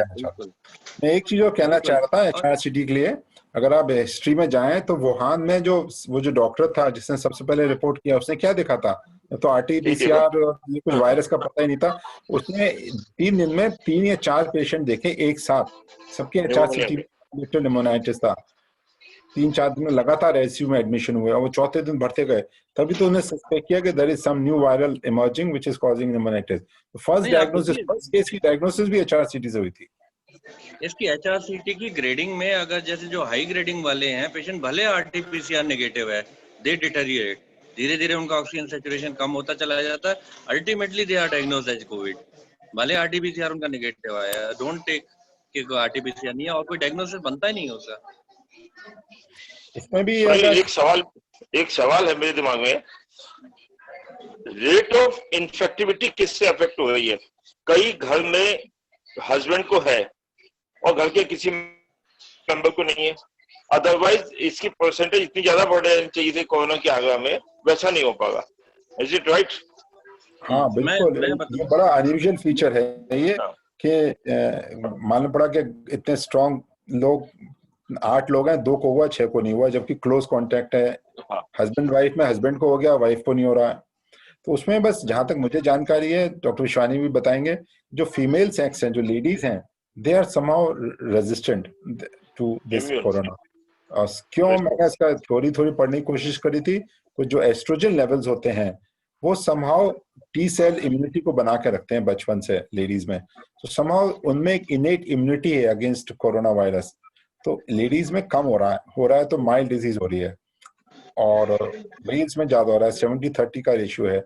मैं एक चीज और कहना चाह रहा था एचआरसीटी के लिए. अगर आप हिस्ट्री में जाएं तो वुहान में वो जो डॉक्टर था जिसने सबसे पहले रिपोर्ट किया, उसने क्या देखा था? तो आरटीपीसीआर और ये कुछ वायरस का पता ही नहीं था. उसने 3 दिन में 3 या 4 पेशेंट देखे एक साथ, सबके एचआरसीटी न्यूमोनाइटिस था. 3-4 दिन में लगातार आईसीयू में एडमिशन हुए और वो चौथे दिन भरते गए, तभी तो उन्हें सस्पेक्ट किया कि there is some new viral emerging which is causing pneumonitis. First नहीं, आप डायग्नोसिस, देखिए, फर्स्ट केस की डायग्नोसिस भी एचआरसीटी से हुई थी। इसकी एचआरसीटी की ग्रेडिंग में अगर जैसे जो हाई ग्रेडिंग वाले हैं पेशेंट भले आरटीपीसीआर नेगेटिव है, दे डिटेरियोरेट, धीरे धीरे उनका ऑक्सीजन सैचुरेशन कम होता चला जाता है, ultimately they are diagnosed as COVID. भले आरटीपीसीआर उनका नेगेटिव आया, डोंट टेक कि आरटीपीसीआर नहीं है और कोई डायग्नोसिस बनता ही नहीं उसका। इसमें भी एक सवाल है मेरे दिमाग में, रेट ऑफ इन्फेक्टिविटी किससे अफेक्ट हो रही है? कई घर में हस्बैंड को है और घर के किसी मेंबर को नहीं है, अदरवाइज इसकी परसेंटेज इतनी ज्यादा बढ़ चाहिए थी कोरोना के आगे में, वैसा नहीं हो पाएगा। Is it right? हाँ बिल्कुल, ये बड़ा अनयूजुअल फीचर है ये कि मालूम पड़ा कि इतने स्ट्रॉन्ग लोग 8 लोग हैं, 2 को हुआ 6 को नहीं हुआ, जबकि क्लोज कांटेक्ट है। हस्बैंड वाइफ में हस्बैंड को हो गया, वाइफ को नहीं हो रहा है। तो उसमें बस जहां तक मुझे जानकारी है, डॉक्टर विश्वानी भी बताएंगे, जो फीमेल सेक्स हैं, जो लेडीज हैं, they are somehow resistant to this corona. और क्यों, मैंने इसका थोड़ी पढ़ने की कोशिश करी थी, कुछ जो एस्ट्रोजन लेवल्स होते हैं वो समहाउ टी सेल इम्यूनिटी को बना के रखते हैं बचपन से लेडीज में, तो समहाउ उनमें एक इनेट इम्यूनिटी है अगेंस्ट कोरोना वायरस। तो लेडीज में कम हो रहा है तो माइल्ड डिजीज हो रही है, और मेल्स में ज्यादा हो रहा है, 70-30 का रेशियो है।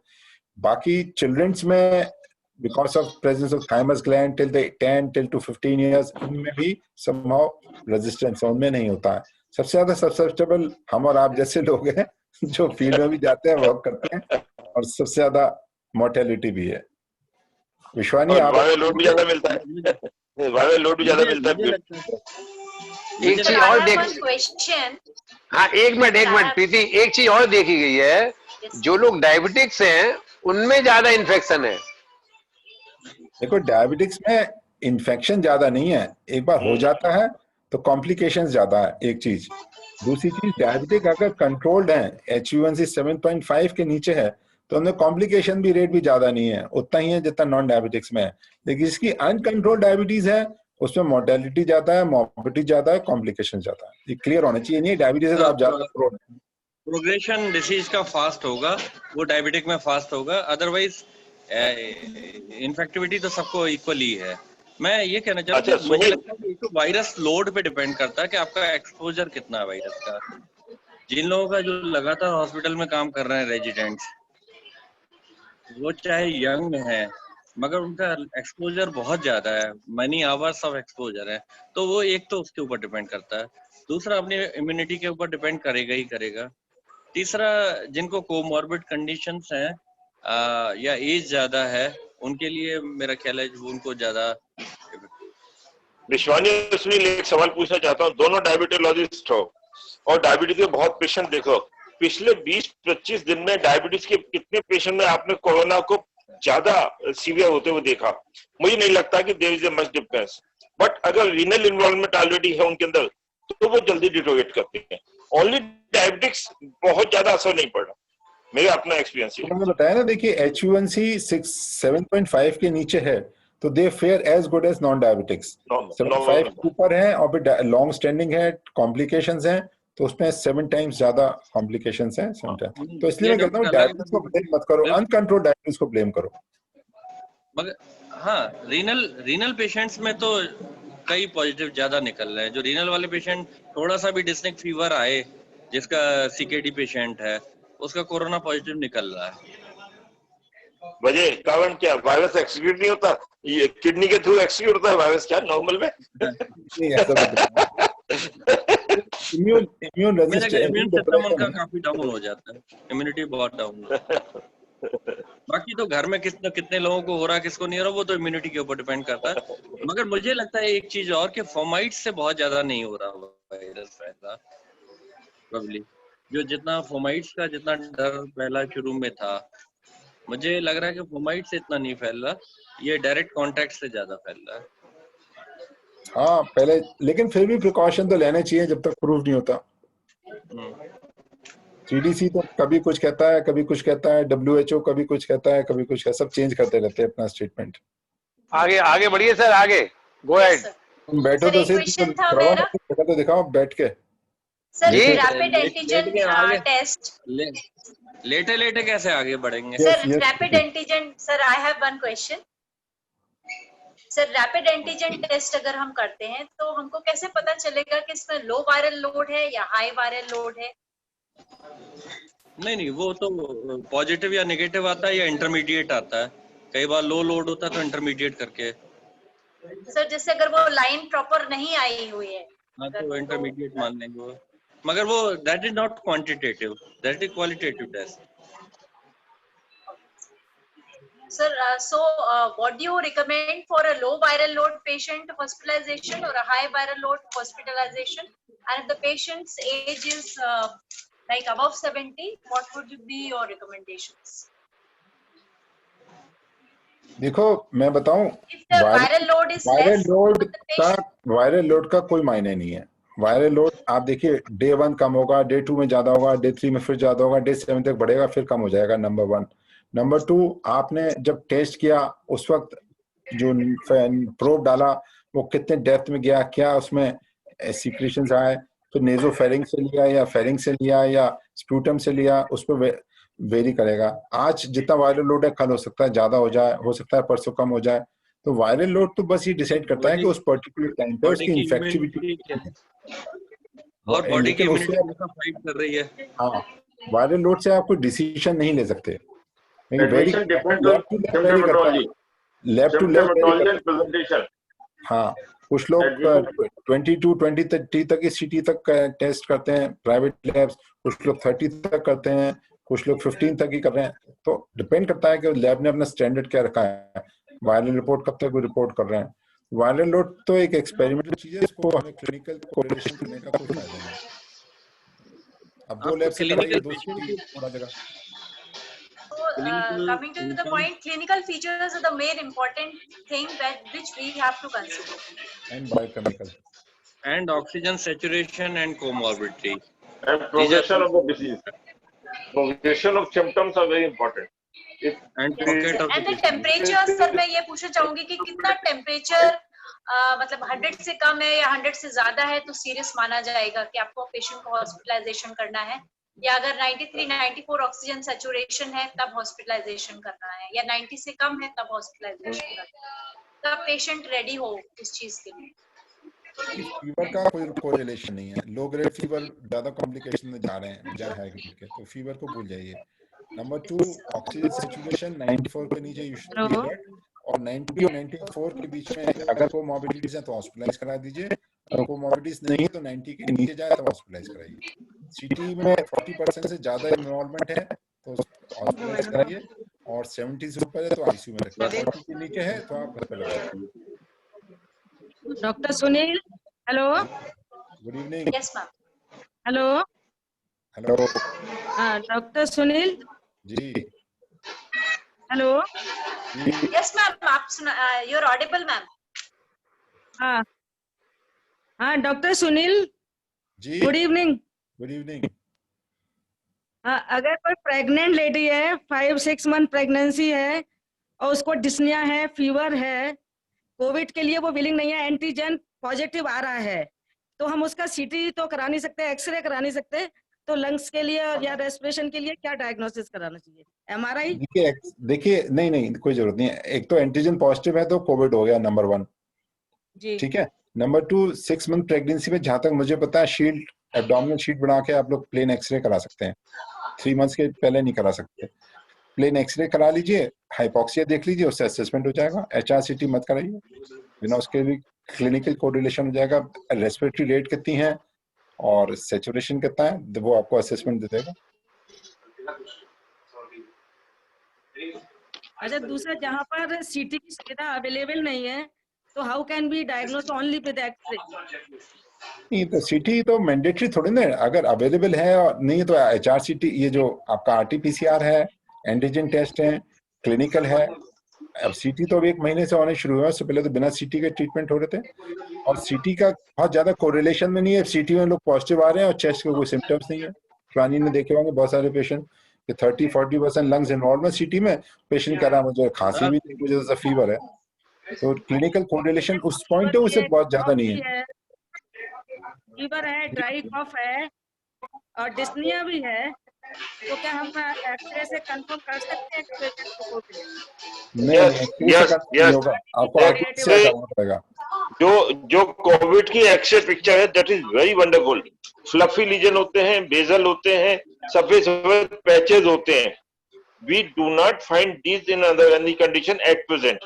बाकी चिल्ड्रंस में because of presence of thymus gland till the 10 to 15 years, उनमें भी समहाउ रेजिस्टेंस उनमें नहीं होता है। सबसे ज्यादा ससेप्टेबल हम और आप जैसे लोग हैं जो फील्ड में भी जाते हैं, वर्क करते हैं, और सबसे ज्यादा मोर्टेलिटी भी है। विश्वानी, आप लोड भी ज्यादा मिलता है, वायरल लोड भी ज्यादा मिलता है। एक चीज और देख, हाँ एक मिनट प्रीति, एक चीज और देखी गई है, जो लोग डायबिटिक्स हैं उनमें ज्यादा इन्फेक्शन है। देखो, डायबिटिक्स में इन्फेक्शन ज्यादा नहीं है, एक बार हो जाता है तो कॉम्प्लिकेशंस ज्यादा है, एक चीज। दूसरी चीज, डायबिटिक अगर कंट्रोल्ड है, HbA1c 7.5 के नीचे है, तो उनमें कॉम्प्लिकेशन भी रेट भी ज्यादा नहीं है, उतना ही है जितना नॉन डायबिटिक्स में है। लेकिन जिसकी अनकंट्रोल्ड डायबिटीज है उसमें मोर्टेलिटी ज्यादा है, मॉर्बिडिटी ज्यादा है, कॉम्प्लिकेशन ज्यादा है। ये क्लियर होना चाहिए, नहीं डायबिटीज से आप ज्यादा प्रोग्रेशन डिसीज का फास्ट होगा, वो डायबिटिक में फास्ट होगा, अदरवाइज इन्फेक्टिविटी तो सबको इक्वली है। मैं ये कहना चाहता हूँ, मुझे लगता है कि वायरस लोड पे डिपेंड करता है कि आपका एक्सपोजर कितना है वायरस का। जिन लोगों का जो लगातार हॉस्पिटल में काम कर रहे हैं रेजिडेंट्स, वो चाहे यंग है मगर उनका एक्सपोजर बहुत ज्यादा है, मनी आवर्स ऑफ एक्सपोजर है, तो वो एक तो उसके ऊपर डिपेंड करता है, दूसरा अपनी इम्यूनिटी के ऊपर डिपेंड करेगा ही करेगा, तीसरा जिनको कोमॉर्बिड कंडीशंस हैं या एज ज्यादा है उनके लिए मेरा ख्याल है उनको ज्यादा। विश्वानी, एक सवाल पूछना चाहता हूँ, दोनों डायबिटोलॉजिस्ट हो और डायबिटीज के बहुत पेशेंट देखो, पिछले 20-25 दिन में डायबिटीज के कितने पेशेंट में आपने कोरोना को ज्यादा सीवियर होते हुए देखा? मुझे नहीं लगता कि there is a much difference, but अगर रीनल इन्वॉल्वमेंट ऑलरेडी है उनके अंदर तो वो जल्दी डिटोरेट करते हैं। ओनली डायबिटिक्स बहुत ज्यादा असर नहीं पड़ा, मेरा अपना एक्सपीरियंस है। मैंने बताया ना, देखिए HbA1c 7.5 के नीचे है तो they fare as good as non diabetics. 7.5 ऊपर है और फिर लॉन्ग स्टैंडिंग है, कॉम्प्लिकेशंस हैं, तो उसमें 7 टाइम्स ज्यादा कॉम्प्लिकेशंस हैं समटाइम। तो इसलिए मैं कहता हूँ डायबिटीज को ब्लेम मत करो, अनकंट्रोल्ड डायबिटीज को ब्लेम करो। मगर हाँ, रीनल पेशेंट्स में तो कई पॉजिटिव ज्यादा निकल रहे हैं। जो रीनल वाले पेशेंट थोड़ा सा भी डिस्टिंक्ट फीवर आए, जिसका CKD पेशेंट है, उसका कोरोना पॉजिटिव निकल रहा है। वजह कारण क्या? वायरस एक्सक्यूट नहीं होता, ये किडनी के थ्रू एक्सक्यूट होता है वायरस क्या नॉर्मल में? इम्यून सिस्टम उनका काफी डाउन हो जाता है, इम्यूनिटी बहुत डाउन है। बाकी तो घर में कितने लोगों को हो रहा है, किसको नहीं हो रहा, वो तो इम्यूनिटी के ऊपर डिपेंड करता है। मगर मुझे लगता है एक चीज और कि फोमाइट्स से बहुत ज्यादा नहीं हो रहा वायरस फैला, प्रोबेबली जो जितना फोमाइट्स का जितना डर पहला शुरू में था, मुझे लग रहा है कि फोमाइट से इतना नहीं फैल रहा, ये डायरेक्ट कांटेक्ट से ज्यादा फैल रहा है। हाँ पहले, लेकिन फिर भी प्रिकॉशन तो लेने चाहिए जब तक प्रूव नहीं होता। CDC तो कभी कुछ कहता है, कभी कुछ कहता है, WHO कभी कुछ कहता है, कभी कुछ, सब चेंज करते रहते हैं अपना स्टेटमेंट। आगे बढ़िए सर, आगे गो अहेड। तुम बैठो तो सही, तो दिखाओ बैठ के। सर जी। रैपिड एंटीजन टेस्ट लेटे लेटे कैसे आगे बढ़ेंगे? Sir yes, rapid yes. Antigen sir I have one question sir rapid antigen test अगर हम करते हैं तो हमको कैसे पता चलेगा कि इसमें लो वायरल लोड है या हाई वायरल लोड है? नहीं, वो तो पॉजिटिव या नेगेटिव आता है या इंटरमीडिएट आता है। कई बार लो लोड होता है तो इंटरमीडिएट करके, सर जैसे अगर वो लाइन प्रॉपर नहीं आई हुई है हाँ तो इंटरमीडिएट मान लेंगे वो। मगर वो that is not quantitative, that is qualitative test. Sir, what do you recommend for a low viral load patient hospitalization or a high viral load hospitalization? And if the patient's age is like above 70, what would be your recommendations? देखो मैं बताऊं, If the viral load is viral less, load but the का patient viral load का कोई मायने नहीं है। Viral load आप देखिए, डे 1 कम होगा, डे 2 में ज्यादा होगा, डे 3 में फिर ज्यादा होगा, डे 7 तक बढ़ेगा, फिर कम हो जाएगा। नंबर 1। नंबर 2, आपने जब टेस्ट किया उस वक्त जो प्रोब डाला वो कितने डेप्थ में गया, क्या उसमें सीक्रेशंस आए, तो नेजोफेरिंग से लिया या फेरिंग से लिया या स्प्यूटम से लिया, उस पर वेरी करेगा। आज जितना वायरल लोड है कल हो सकता है ज्यादा हो जाए, हो सकता है परसों कम हो जाए। तो वायरल लोड तो बस ये डिसाइड करता है कि उस पर्टिकुलर टाइम पे उसकी इन्फेक्टिविटी और बॉडी की लेकिन उससे इम्यूनिटी का फाइट कर रही है। हाँ, वायरल लोड से आप कोई डिसीजन नहीं ले सकते। Admission depends on symptomatology. Lab to lab Symptomatology and presentation. हाँ, कुछ लोग 22-20 तक की सिटी तक टेस्ट करते हैं प्राइवेट लैब्स, कुछ लोग 30 तक करते हैं, कुछ लोग 15 तक ही कर रहे हैं। तो डिपेंड करता है कि लैब ने अपना स्टैंडर्ड क्या रखा है, वायरल रिपोर्ट कब तक वो रिपोर्ट कर रहे हैं। वायरल लोड तो एक एक्सपेरिमेंटल चीज है, इसको हमें क्लिनिकल कोरिलेशन करने का कोई फायदा नहीं। अब 2 लैब से कराइए, 2 सिटी पूरा जगह। coming to the point, clinical features are the main important thing which we have to consider. And biochemical. And oxygen saturation and comorbidity. And progression of the disease. Progression of symptoms are very important. And pocket of And the temperature, sir मैं ये पूछना चाहूंगी कि कितना temperature मतलब 100 से कम है या 100 से ज्यादा है तो सीरियस माना जाएगा कि आपको पेशेंट को हॉस्पिटलाइजेशन करना है, या अगर 93-94 ऑक्सीजन सैचुरेशन है तब हॉस्पिटलाइजेशन करना है, या 90 से कम है तब हॉस्पिटलाइजेशन करना है, तब पेशेंट रेडी हो इस चीज के लिए। फीवर का कोई कोरिलेशन नहीं है। लो ग्रेड फीवर ज्यादा कॉम्प्लिकेशन में जा रहे हैं, जहाँ है तो फीवर को भूल जाइए। नंबर 2, ऑक्सीजन सैचुरेशन 94 के नीचे यू शुड बी अलर्ट, और 90 और 94 के बीच में अगर कोई मॉर्बिडिटीज है तो हॉस्पिटलाइज करा दीजिए, अगर कोई मॉर्बिडिटीज नहीं है तो 90 के नीचे जाए तो हॉस्पिटलाइज कराइए। सिटी में 40% से ज्यादा इन्वॉल्वमेंट है तो हॉस्पिटलाइज कराइए, और 70 से ऊपर है तो आईसीयू में रखिए, 40 के नीचे है तो आप घर पे लगाइए। Doctor Sunil, hello, good evening. Yes ma'am. Hello hello, हाँ doctor Sunil ji hello, yes ma'am, आप यू आर ऑडिबल मैम। हाँ हाँ doctor Sunil ji, good evening. Good evening. हाँ, अगर कोई प्रेग्नेंट लेडी है, 5-6 मंथ प्रेगनेंसी है और उसको डिस्निया है, फीवर है, कोविड के लिए वो विलिंग नहीं है, एंटीजन पॉजिटिव आ रहा है, तो हम उसका सीटी तो करा नहीं सकते, एक्सरे करा नहीं सकते, तो लंग्स के लिए या रेस्पिरेशन के लिए क्या डायग्नोसिस कराना चाहिए? एमआरआई? देखिए नहीं कोई जरूरत नहीं है। एक तो एंटीजन पॉजिटिव है तो कोविड हो गया, नंबर 1 जी, ठीक है। नंबर 2, 6 मंथ प्रेगनेंसी में जहां तक मुझे पता है शील्ड, एब्डोमिनल शीट बना के आप लोग प्लेन एक्सरे करा सकते हैं, 3 मंथ्स के पहले नहीं करा सकते। प्लेन एक्सरे करा लीजिए, हाइपोक्सिया देख लीजिए, उससे असेसमेंट हो जाएगा। HRCT मत कराइए, बिना उसके भी क्लिनिकल कोरिलेशन हो जाएगा। रेस्पिरेटरी रेट कितनी है और सैचुरेशन कितना है वो आपको असेसमेंट दे देगा। अच्छा, दूसरा जहाँ पर सीटी की सुविधा अवेलेबल नहीं है तो how can be diagnose only with x-ray? नहीं तो सीटी तो मैंडेटरी थोड़ी ना, अगर अवेलेबल है और नहीं तो HRCT, ये जो आपका RT-PCR है, एंटीजन टेस्ट है, क्लिनिकल है। अब सीटी तो अब 1 महीने से होने शुरू हुआ, उससे पहले तो बिना सीटी के ट्रीटमेंट हो रहे थे, और सीटी का बहुत ज्यादा कोरिलेशन में नहीं है। सीटी में लोग पॉजिटिव आ रहे हैं और चेस्ट के कोई सिम्टम्स नहीं है। शिवानी ने देखे होंगे बहुत सारे पेशेंट कि 30-40% लंग्स इन्वॉल्वमेंट सिटी में, पेशेंट कह रहा है मुझे खांसी भी नहीं, मुझे फीवर है। तो क्लिनिकल कोरिलेशन उस पॉइंट है उससे बहुत ज्यादा नहीं है। फीवर है, ड्राई कफ है, और डिस्निया भी है, तो क्या हम एक्सरे से कंफर्म कर सकते हैं कि पेशेंट को कोविड है? नहीं, एक्सरे से कंफर्म नहीं होगा, आपको आरटी से करना पड़ेगा। जो कोविड की एक्सरे पिक्चर है that is very wonderful. Fluffy lesion होते हैं, बेजल होते हैं, सफेद सफेद पैचेस होते हैं। We do not find this in other any condition at present.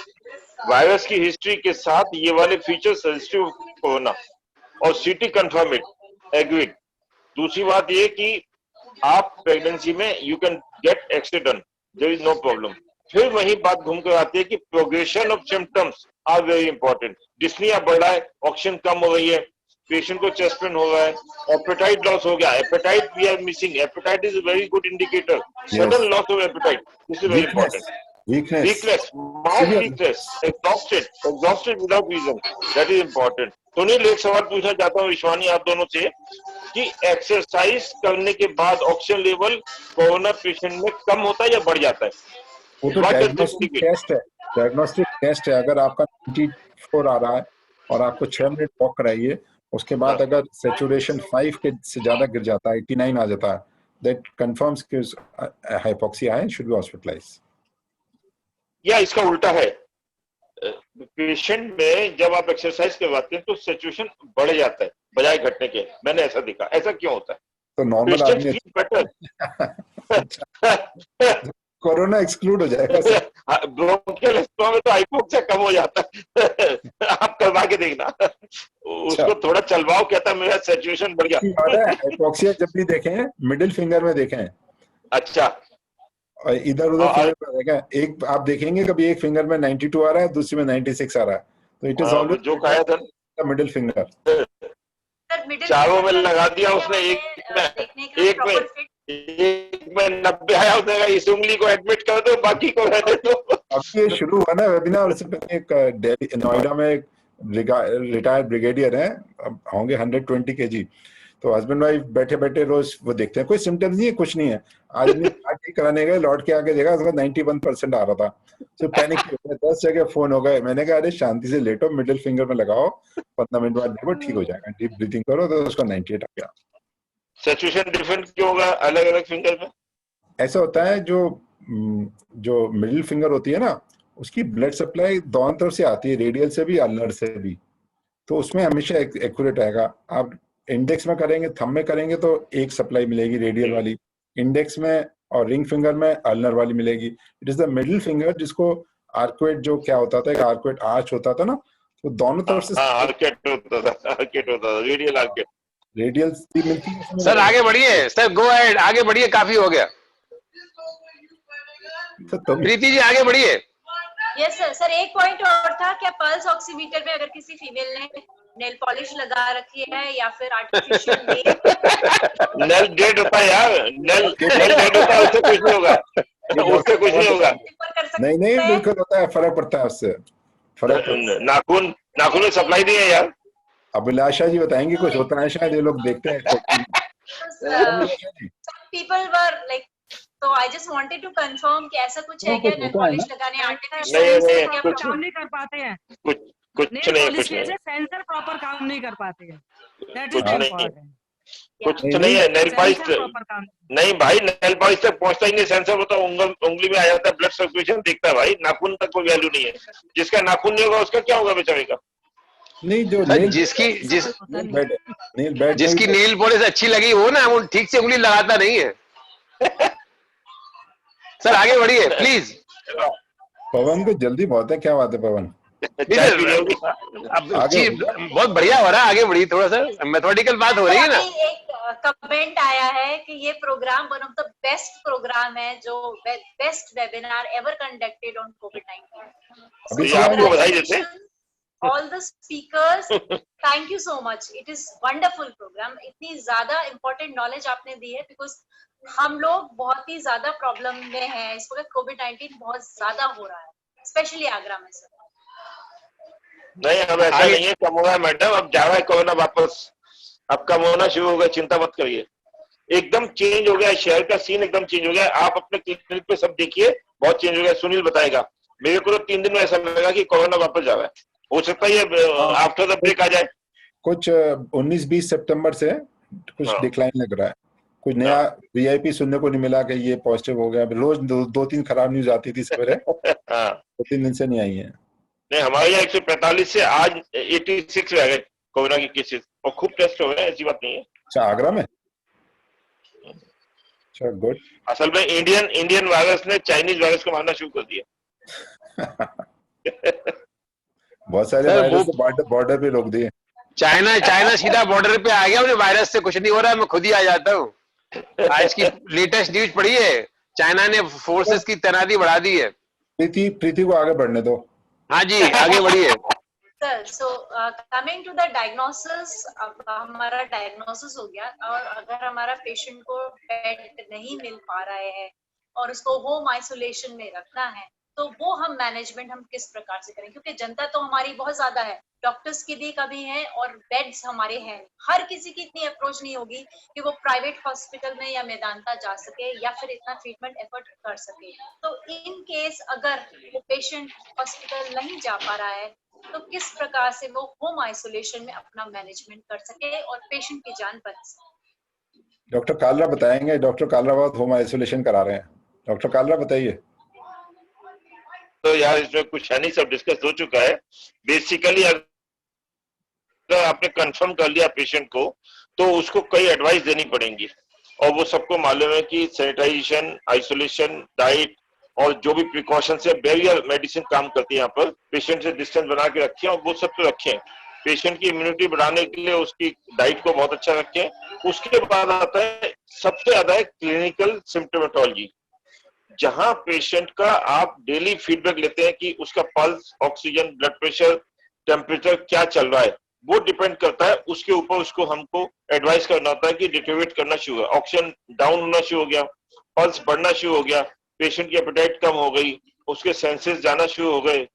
Virus की हिस्ट्री के साथ ये वाले फीचर्स हिस्ट्री ऑफ कोरोना और सीटी कंफर्म इट, एग्रीड। दूसरी बात ये कि आप प्रेगनेंसी में you can get x-ray done, there is no problem. फिर वही बात घूम कर आती है कि progression of symptoms are very important. Dyspnea बढ़ रहा है, ऑक्सीजन कम हो रही है, पेशेंट को चेस्ट पेन हो रहा है, एपेटाइट लॉस हो गया, appetite we are missing, appetite is a very good indicator, sudden loss of appetite, this is very important. Weakness, mouth weakness, exhausted without reason, that is important. Sunil, एक सवाल पूछना चाहता हूँ विश्वानी आप दोनों से कि एक्सरसाइज करने के बाद ऑक्सीजन लेवल कोरोना पेशेंट में कम होता है या बढ़ जाता है? वो तो डायग्नोस्टिक टेस्ट है, डायग्नोस्टिक टेस्ट है। अगर आपका 94 आ रहा है और आपको 6 मिनट वॉक कराइए, उसके बाद अगर सैचुरेशन 5 के से ज्यादा गिर जाता है, 89 आ जाता है, दैट कंफर्म्स कि हाइपोक्सिया है, शुड बी हॉस्पिटलाइज्ड। या इसका उल्टा है, पेशेंट में जब आप एक्सरसाइज करवाते हैं तो सिचुएशन बढ़ जाता है बजाय घटने के, मैंने ऐसा देखा। ऐसा क्यों होता है? तो नॉर्मल आदमी कोरोना एक्सक्लूड हो जाएगा। ब्रोंकियल अस्थमा में तो हाइपोक्सिया कम हो जाता है आप करवा के देखना, उसको थोड़ा चलवाओ, कहता है मेरा सिचुएशन बढ़ गया। हाइपोक्सिया जब भी देखें मिडिल फिंगर में देखें। अच्छा, और इधर उधर फिंगर में देखें, एक आप देखेंगे कभी एक फिंगर में 92 आ रहा है, दूसरे में 96 आ रहा है, तो इट इज ऑलवेज जो खाया था मिडिल फिंगर। चारों में लगा दिया उसने, एक में 90 आया, उसने कहा इस उंगली को एडमिट कर दो, बाकी को रहने दो। अब ये शुरू हुआ ना वेबिनार, उससे पहले एक दिल्ली नोएडा में एक रिटायर्ड ब्रिगेडियर है, होंगे 120 kg, तो हस्बैंड वाइफ बैठे बैठे रोज वो देखते हैं, कोई सिम्टम्स नहीं है, कुछ नहीं है। आदमी पार्टी कराने गए, लौट के आके देखा उसका 91% आ रहा था, तो पैनिक हो गया, 10 जगह फोन हो गए। मैंने कहा अरे शांति से लेटो, मिडिल फिंगर में लगाओ, 15 मिनट बाद देखो ठीक हो जाएगा, डीप ब्रीथिंग करो, तो उसका 98 आ गया। सिचुएशन डिफरेंट क्यों होगा अलग अलग फिंगर में? ऐसा होता है, जो मिडिल फिंगर होती है ना, उसकी ब्लड सप्लाई दोनों तरफ से आती है, रेडियल से भी, अल्नर से भी, तो उसमें हमेशा एक्यूरेट आएगा। आप इंडेक्स में करेंगे, थंब में करेंगे तो एक सप्लाई मिलेगी रेडियल वाली, इंडेक्स में और रिंग फिंगर में अल्नर वाली मिलेगी। It is the middle finger, जिसको आर्कुएट जो क्या होता था, एक आर्कुएट आर्च होता था ना, तो दोनों तरफ से आर्केट होता था, रेडियल आर्केट, रेडियल मिलती है। सर आगे बढ़िए, सर गो अहेड, आगे बढ़िए, काफी हो गया। प्रीति जी आगे बढ़िए। Yes sir. सर एक पॉइंट और था, क्या पल्स ऑक्सीमीटर में अगर किसी फीमेल ने नेल पॉलिश लगा रखी है या फिर आर्टिफिशियल नेल डेड होता है यार, नेल डेड होता है, उससे कुछ नहीं होगा, उससे कुछ नहीं होगा। नहीं बिल्कुल होता है, फर्क पड़ता है उससे, फर्क। नाखून में सप्लाई नहीं है यार। अभिलाषा जी बताएंगे, कुछ होता है शायद, ये लोग देखते हैं। पीपल वर लाइक, तो I just wanted to confirm कि ऐसा कुछ है क्या, नेल पॉलिश लगाने आर्टिफिशियल काम नहीं कर पाते हैं, कुछ नहीं, सेंसर प्रॉपर काम नहीं कर पाते हैं, दैट इज इम्पोर्टेंट। कुछ नहीं है, नेल पॉलिश नहीं भाई, नेल पॉलिश तक पहुंचता ही नहीं, सेंसर होता उंगली में आ जाता है, ब्लड सर्कुलेशन दिखता है भाई, नाखून तक कोई वैल्यू नहीं है। जिसका नाखून नहीं होगा उसका क्या होगा बेचारे का? नहीं, जो जिसकी नेल पॉलिश अच्छी लगी हो ना, वो ठीक से उंगली लगाता नहीं है। सर आगे बढ़िए प्लीज। पवन को जल्दी बहुत है, क्या बात है पवन? जी बहुत बढ़िया हो रहा है, आगे बढ़िए थोड़ा सा, मैथमेटिकल बात हो रही है ना। एक कमेंट आया है कि ये program one of the best program है, जो best webinar ever conducted on COVID. आपको बधाई देते हैं all the speakers, thank you so much, it is wonderful program। इतनी ज्यादा important knowledge आपने दी है, because हम लोग बहुत ही ज्यादा प्रॉब्लम में हैं इस वक्त, कोविड-19 बहुत ज्यादा हो रहा है, स्पेशली आगरा में। सर नहीं, अब ऐसा नहीं है, कम हो रहा है मैडम, अब जा रहा है कोरोना वापस, अब कम होना शुरू हो गया, चिंता मत करिए। एकदम चेंज हो गया है, शहर का सीन एकदम चेंज हो गया है। आप अपने क्लिनिक पे सब देखिए, बहुत चेंज हो गया। सुनील बताएगा, मेरे को तो 3 दिन में ऐसा लगा कि कोरोना वापस जा रहा है, हो सकता है आफ्टर द ब्रेक आ जाए। कुछ 19-20 सितंबर से कुछ डिक्लाइन लग रहा है, कुछ नया वीआईपी सुनने को नहीं मिला कि ये पॉजिटिव हो गया। रोज दो तीन खराब न्यूज आती थी सवेरे। हाँ 2-3 दिन से नहीं आई है। नहीं, हमारे यहाँ 145 से आज 86 रह गए कोरोना के केसेस, और खूब टेस्ट हो रहे हैं, ऐसी बात नहीं है। अच्छा, आगरा में? अच्छा, गुड। असल में इंडियन वायरस ने चाइनीज वायरस को मारना शुरू कर दिया। बहुत सारे वायरस तो बॉर्डर पे रोक दिए। चाइना सीधा बॉर्डर पे आ गया, उन्हें वायरस से कुछ नहीं हो रहा, मैं खुद ही आ जाता हूँ। आज की लेटेस्ट न्यूज पढ़ी है, चाइना ने फोर्सेस की तैनाती बढ़ा दी है। प्रीति को आगे बढ़ने दो। हाँ जी, आगे बढ़िए। Sir, so coming to the diagnosis, अब हमारा डायग्नोसिस हो गया, और अगर हमारा पेशेंट को बेड नहीं मिल पा रहा है और उसको होम आइसोलेशन में रखना है, तो वो हम मैनेजमेंट हम किस प्रकार से करें? क्योंकि जनता तो हमारी बहुत ज्यादा है, डॉक्टर्स की भी कमी है और बेड्स हमारे हैं। हर किसी की इतनी अप्रोच नहीं होगी कि वो प्राइवेट हॉस्पिटल में या मेदांता जा सके या फिर इतना ट्रीटमेंट एफर्ट कर सके। तो इन केस अगर वो पेशेंट हॉस्पिटल नहीं जा पा रहा है, तो किस प्रकार से वो होम आइसोलेशन में अपना मैनेजमेंट कर सके और पेशेंट की जान बच सके? डॉक्टर कालरा बताएंगे। डॉक्टर कालरा बहुत होम आइसोलेशन करा रहे हैं। डॉक्टर कालरा बताइए। तो यार इसमें कुछ है नहीं, सब डिस्कस हो चुका है। बेसिकली अगर आपने कंफर्म कर लिया पेशेंट को, तो उसको कई एडवाइस देनी पड़ेंगी, और वो सबको मालूम है कि सैनिटाइजेशन, आइसोलेशन, डाइट और जो भी प्रिकॉशन है, बैरियर मेडिसिन काम करती है यहाँ पर। पेशेंट से डिस्टेंस बना के रखें, और वो सब तो रखें। पेशेंट की इम्यूनिटी बढ़ाने के लिए उसकी डाइट को बहुत अच्छा रखें। उसके बाद आता है सबसे ज्यादा है क्लिनिकल सिम्टोमेटोलॉजी, जहां पेशेंट का आप डेली फीडबैक लेते हैं कि उसका pulse, oxygen, blood pressure, temperature क्या चल रहा है। वो डिपेंड करता है, उसके ऊपर उसको हमको एडवाइस करना होता है कि डिटेरियोरेट करना शुरू है, ऑक्सीजन डाउन होना शुरू हो गया, पल्स बढ़ना शुरू हो गया, पेशेंट की एपेटाइट कम हो गई, उसके सेंसेस जाना शुरू हो गए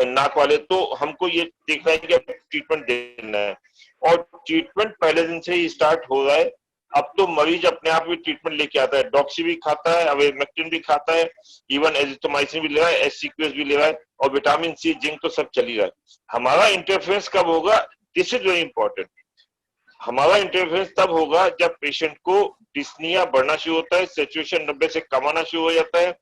नाक वाले, तो हमको ये देखना है कि ट्रीटमेंट देना है। और ट्रीटमेंट पहले दिन से ही स्टार्ट हो रहा है। अब तो मरीज अपने आप भी ट्रीटमेंट लेके आता है, डॉक्सी भी खाता है, अवेमेक्टिन भी खाता है, इवन एजिथ्रोमाइसिन भी ले रहा है, एससीक्यूएस भी ले रहा है, और विटामिन सी, जिंक तो सब चल ही रहा है। हमारा इंटरफेरेंस कब होगा? This is very important. हमारा इंटरफेरेंस तब होगा जब पेशेंट को डिस्निया बढ़ना शुरू होता है, सैचुरेशन 90 से कम आना शुरू हो जाता है,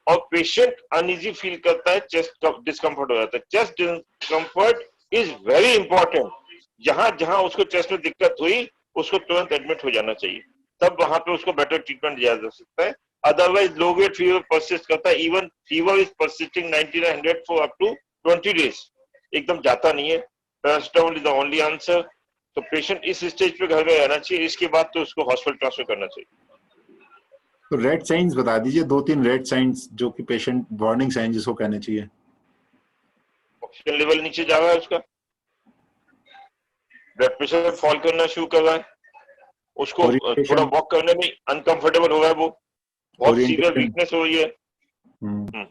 और पेशेंट अनइजी फील करता है, चेस्ट डिस्कम्फर्ट हो जाता है। Chest discomfort is very important. जहां जहां उसको चेस्ट में दिक्कत हुई, उसको तुरंत एडमिट हो जाना चाहिए, तब वहां पे उसको बेटर ट्रीटमेंट दिया जा सकता है। Otherwise low grade fever persist करता है, even fever is persisting 99 for up to 20 days, एकदम जाता नहीं है। Paracetamol is the only answer. तो पेशेंट इस स्टेज पे घर में रहना चाहिए, इसके बाद तो उसको हॉस्पिटल ट्रांसफर करना चाहिए। तो रेड साइंस बता दीजिए, 2-3 रेड साइंस जो कि पेशेंट वार्निंग साइंस जिसको कहने चाहिए। ऑक्सीजन लेवल नीचे जा रहा है, उसका ब्लड प्रेशर फॉल करना शुरू कर रहा है, उसको थोड़ा वॉक करने में अनकंफर्टेबल हो रहा है, वो बहुत सीवियर वीकनेस हो रही है,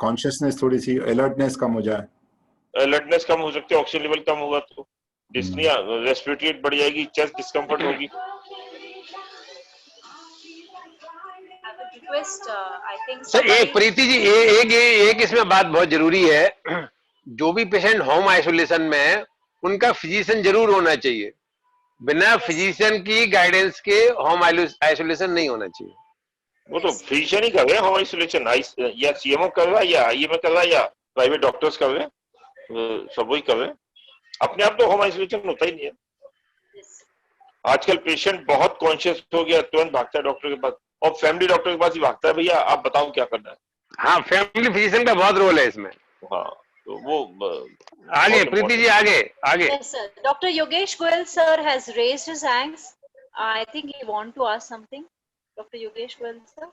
कॉन्शियसनेस थोड़ी सी, अलर्टनेस कम हो जाए, अलर्टनेस कम हो सकती है, ऑक्सीजन लेवल कम होगा तो डिस्निया, रेस्पिरेटरी रेट बढ़ जाएगी, चेस्ट डिस्कम्फर्ट होगी। सर एक प्रीति जी, एक इसमें बात बहुत जरूरी है। जो भी पेशेंट होम आइसोलेशन में है, उनका फिजिशियन जरूर होना चाहिए। बिना फिजिशियन की गाइडेंस के होम आइसोलेशन नहीं होना चाहिए। वो तो फिजिशियन ही कर रहे हैं होम आइसोलेशन, या सीएमओ कर रहा है, या आईएमए कर रहा है, या प्राइवेट डॉक्टर्स कर रहे हैं, सब वही कर रहे हैं। अपने आप तो होम आइसोलेशन होता ही नहीं है। आजकल पेशेंट बहुत कॉन्शियस हो गया, तुरंत भागता है डॉक्टर के पास, और फैमिली डॉक्टर के पास ही भागता है, भैया आप बताओ क्या करना है। हाँ, फैमिली फिजिशियन का बहुत रोल है इसमें। हाँ, तो वो आगे प्रीति जी, आगे आगे। Yes, sir. Dr. Yogesh Goel sir has raised his hands. I think he want to ask something. Dr. Yogesh Goel sir.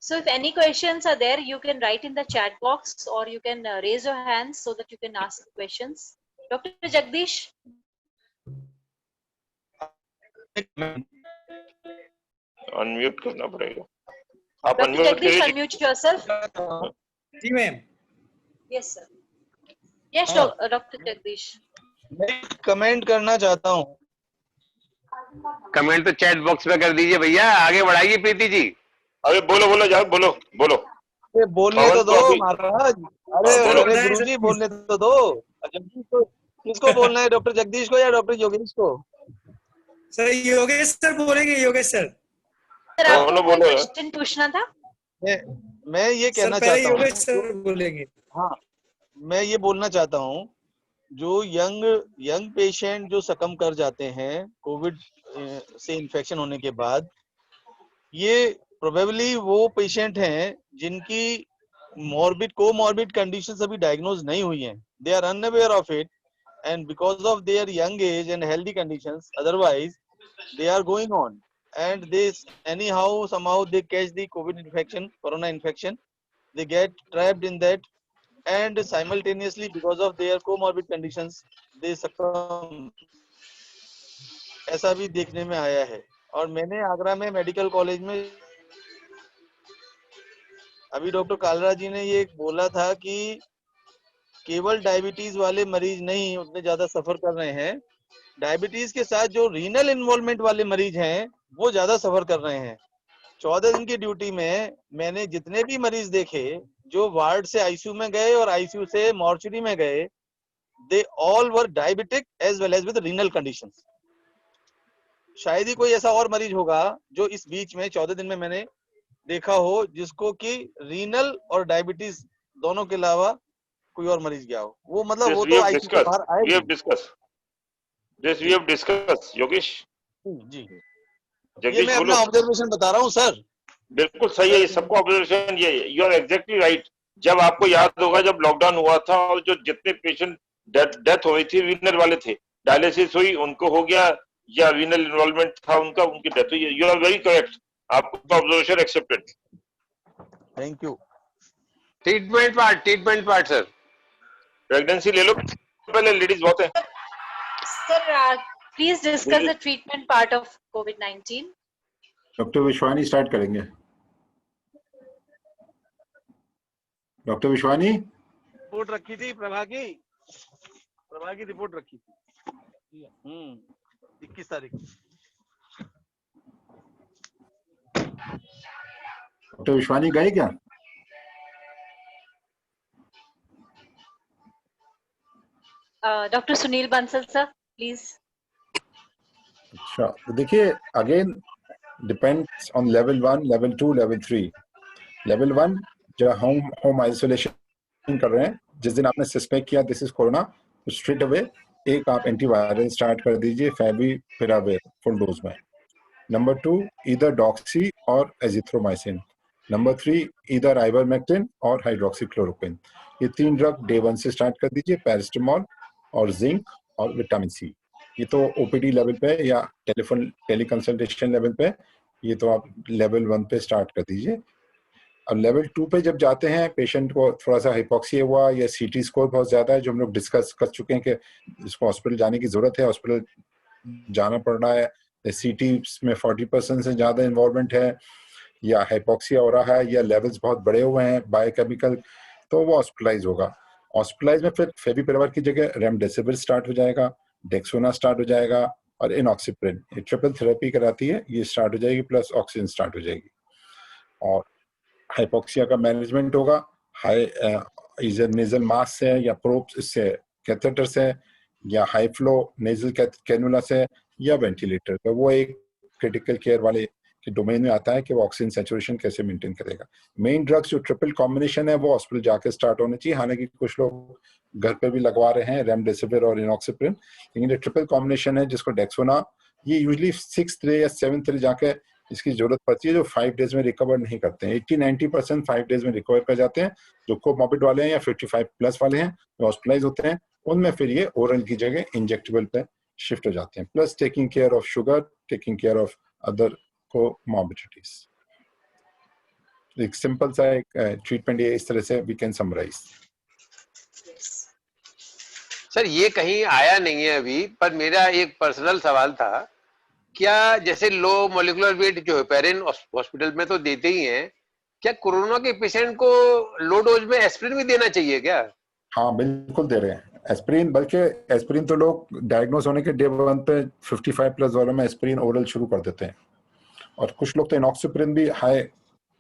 So if any questions are there, you can write in the chat box, or you can raise your hands so that you can ask questions. Dr. Jagdish. Unmute करना पड़ेगा। आप Dr. Unmute Jagdish, करिए। unmute yourself. जी ma'am. Yes, sir. Yes, Dr. Jagdish. मैं comment करना चाहता हूँ। Comment तो चैट बॉक्स में कर दीजिए भैया, आगे बढ़ाइए प्रीति जी। अरे बोलो जाओ, बोलो। बोलने तो दो महाराज। अरे गुरुजी बोलने तो दो। किसको बोलना है, डॉक्टर जगदीश को या डॉक्टर योगेश को? सर योगेश सर बोलेंगे, योगेश सर। सर दोनों आपको कोई बोलो। क्वेश्चन पूछना था? मैं ये सर कहना पहले चाहता योगेश हूँ, सर बोलेंगे। हाँ मैं ये बोलना चाहता हूँ, जो यंग पेशेंट जो सकम कर जाते हैं कोविड से इन्फेक्शन होने के बाद, ये प्रोबेबली वो पेशेंट हैं जिनकी कोमॉर्बिड कंडीशंस अभी डायग्नोज नहीं हुई हैं, they are unaware of it, and because of their young age and healthy conditions, otherwise they are going on and they anyhow somehow they catch the corona infection, they get trapped in that, and simultaneously because of their comorbid conditions they succumb. ऐसा भी देखने में आया है। और मैंने आगरा में medical college में अभी डॉक्टर कालरा जी ने ये बोला था कि केवल डायबिटीज वाले मरीज नहीं उतने ज्यादा सफर कर रहे हैं, डायबिटीज के साथ जो रीनल इन्वॉल्वमेंट वाले मरीज हैं वो ज्यादा सफर कर रहे हैं। 14 दिन की ड्यूटी में मैंने जितने भी मरीज देखे जो वार्ड से आईसीयू में गए और आईसीयू से मॉर्चरी में गए, they all were diabetic as well as with renal conditions. शायद ही कोई ऐसा और मरीज होगा जो इस बीच में 14 दिन में मैंने देखा हो जिसको कि रीनल और डायबिटीज दोनों के अलावा कोई और मरीज गया हो। वो मतलब वो तो आईसीयू से बाहर आए। Yes, we have discussed, Yogesh ji, Jagdish ये मैं अपना ऑब्जर्वेशन बता रहा हूँ सर। बिल्कुल सही है, सबको ऑब्जर्वेशन ये, यू आर एग्जैक्टली राइट। जब आपको याद होगा जब लॉकडाउन हुआ था और जो जितने पेशेंट डेथ हो रही थी रीनल वाले थे, डायलिसिस हुई उनको हो गया या रीनल इन्वॉल्वमेंट था उनका, उनकी डेथ हुई। यू आर वेरी करेक्ट, आपका observation accepted. Thank you. Treatment part sir, pregnancy ले लो पहले, लेडीज बहुत है। Sir, please discuss the treatment part of COVID-19. Doctor Vishwani start करेंगे। डॉक्टर विश्वानी रिपोर्ट रखी थी, प्रभा की रिपोर्ट रखी थी 21 तारीख। डॉक्टर विश्वानी गए क्या? Dr. Sunil Bansal sir, please. अच्छा, तो देखिए again depends on level 1, level 2, level 3। Level 1 जो होम आइसोलेशन कर रहे हैं, जिस दिन आपने सस्पेक्ट किया दिस इज कोरोना, तो स्ट्रेट अवे एक आप एंटीवायरल स्टार्ट कर दीजिए, फेविपिराविर फुल डोज में। नंबर 2 इधर डॉक्सी और एजिथ्रोमाइसिन। नंबर 3 इधर आइवरमेक्टिन और हाइड्रोक्सीक्लोरोक्विन। ये 3 ड्रग डे 1 से स्टार्ट कर दीजिए, पैरासिटामोल और जिंक और विटामिन सी। ये तो ओपीडी लेवल पे या टेलीकंसल्टेशन लेवल पे, ये तो आप लेवल 1 पे स्टार्ट कर दीजिए। अब लेवल 2 पे जब जाते हैं, पेशेंट को थोड़ा सा हाइपोक्सिया हुआ या सीटी स्कोर बहुत ज्यादा है, जो हम लोग डिस्कस कर चुके हैं कि इसको हॉस्पिटल जाने की जरूरत है, हॉस्पिटल जाना पड़ रहा है, सीटी में 40% से ज्यादा इन्वॉल्वमेंट है या हाइपोक्सिया हो रहा है या लेवल्स बहुत बड़े हुए हैं बायोकेमिकल, तो वो हॉस्पिटलाइज होगा। हॉस्पिटलाइज में फिर फेविपिराविर की जगह रेमडेसिविर स्टार्ट हो जाएगा, डेक्सोना स्टार्ट हो जाएगा और इनॉक्सीप्रिन, ये ट्रिपल थेरेपी कराती है, ये स्टार्ट हो जाएगी, प्लस ऑक्सीजन स्टार्ट हो जाएगी। और हाइपोक्सिया का मैनेजमेंट होगा नेजल मास्क से या प्रोब से, कैथेटर से या हाई फ्लो नेजल कैनुला से या वेंटिलेटर। तो वो एक क्रिटिकल केयर वाले के डोमेन में आता है कि वो ऑक्सीजन सैचुरेशन कैसे मेंटेन करेगा। मेन ड्रग्स जो ट्रिपल कॉम्बिनेशन है वो हॉस्पिटल जाके स्टार्ट होने चाहिए, हालांकि कुछ लोग घर पे भी लगवा रहे हैं रेमडेसिविर और इनॉक्सीप्रिन, लेकिन ये ट्रिपल कॉम्बिनेशन है जिसको डेक्सोना, ये यूजुअली 6th डे या 7th डे जाके इसकी जरूरत पड़ती है, जो 5 डेज में रिकवर नहीं करते हैं। 80-90% 5 डेज में रिकवर कर जाते हैं। जो कोमॉर्बिड वाले हैं या 55+ वाले हैं जो हॉस्पिटलाइज होते हैं, उनमें फिर ये ओरल की जगह इंजेक्टेबल पे शिफ्ट हो जाते हैं, plus taking care of sugar, taking care of other comorbidities. एक सिंपल सा एक ट्रीटमेंट ये इस तरह से वी कैन समराइज। सर ये कहीं आया नहीं है अभी, पर मेरा एक पर्सनल सवाल था, क्या जैसे लो मोलिकुलर वेट जो हेपेरिन हॉस्पिटल में तो देते ही हैं, क्या कोरोना के पेशेंट को लो डोज में एस्पिरिन भी देना चाहिए क्या? हाँ बिल्कुल दे रहे हैं एस्पिरिन, बल्कि एस्पिरिन तो लोग डायग्नोस होने के डे 1 पे 55+ वालों में एस्पिरिन ओरल शुरू कर देते हैं, और कुछ लोग तो इनॉक्सीप्रिन भी हाई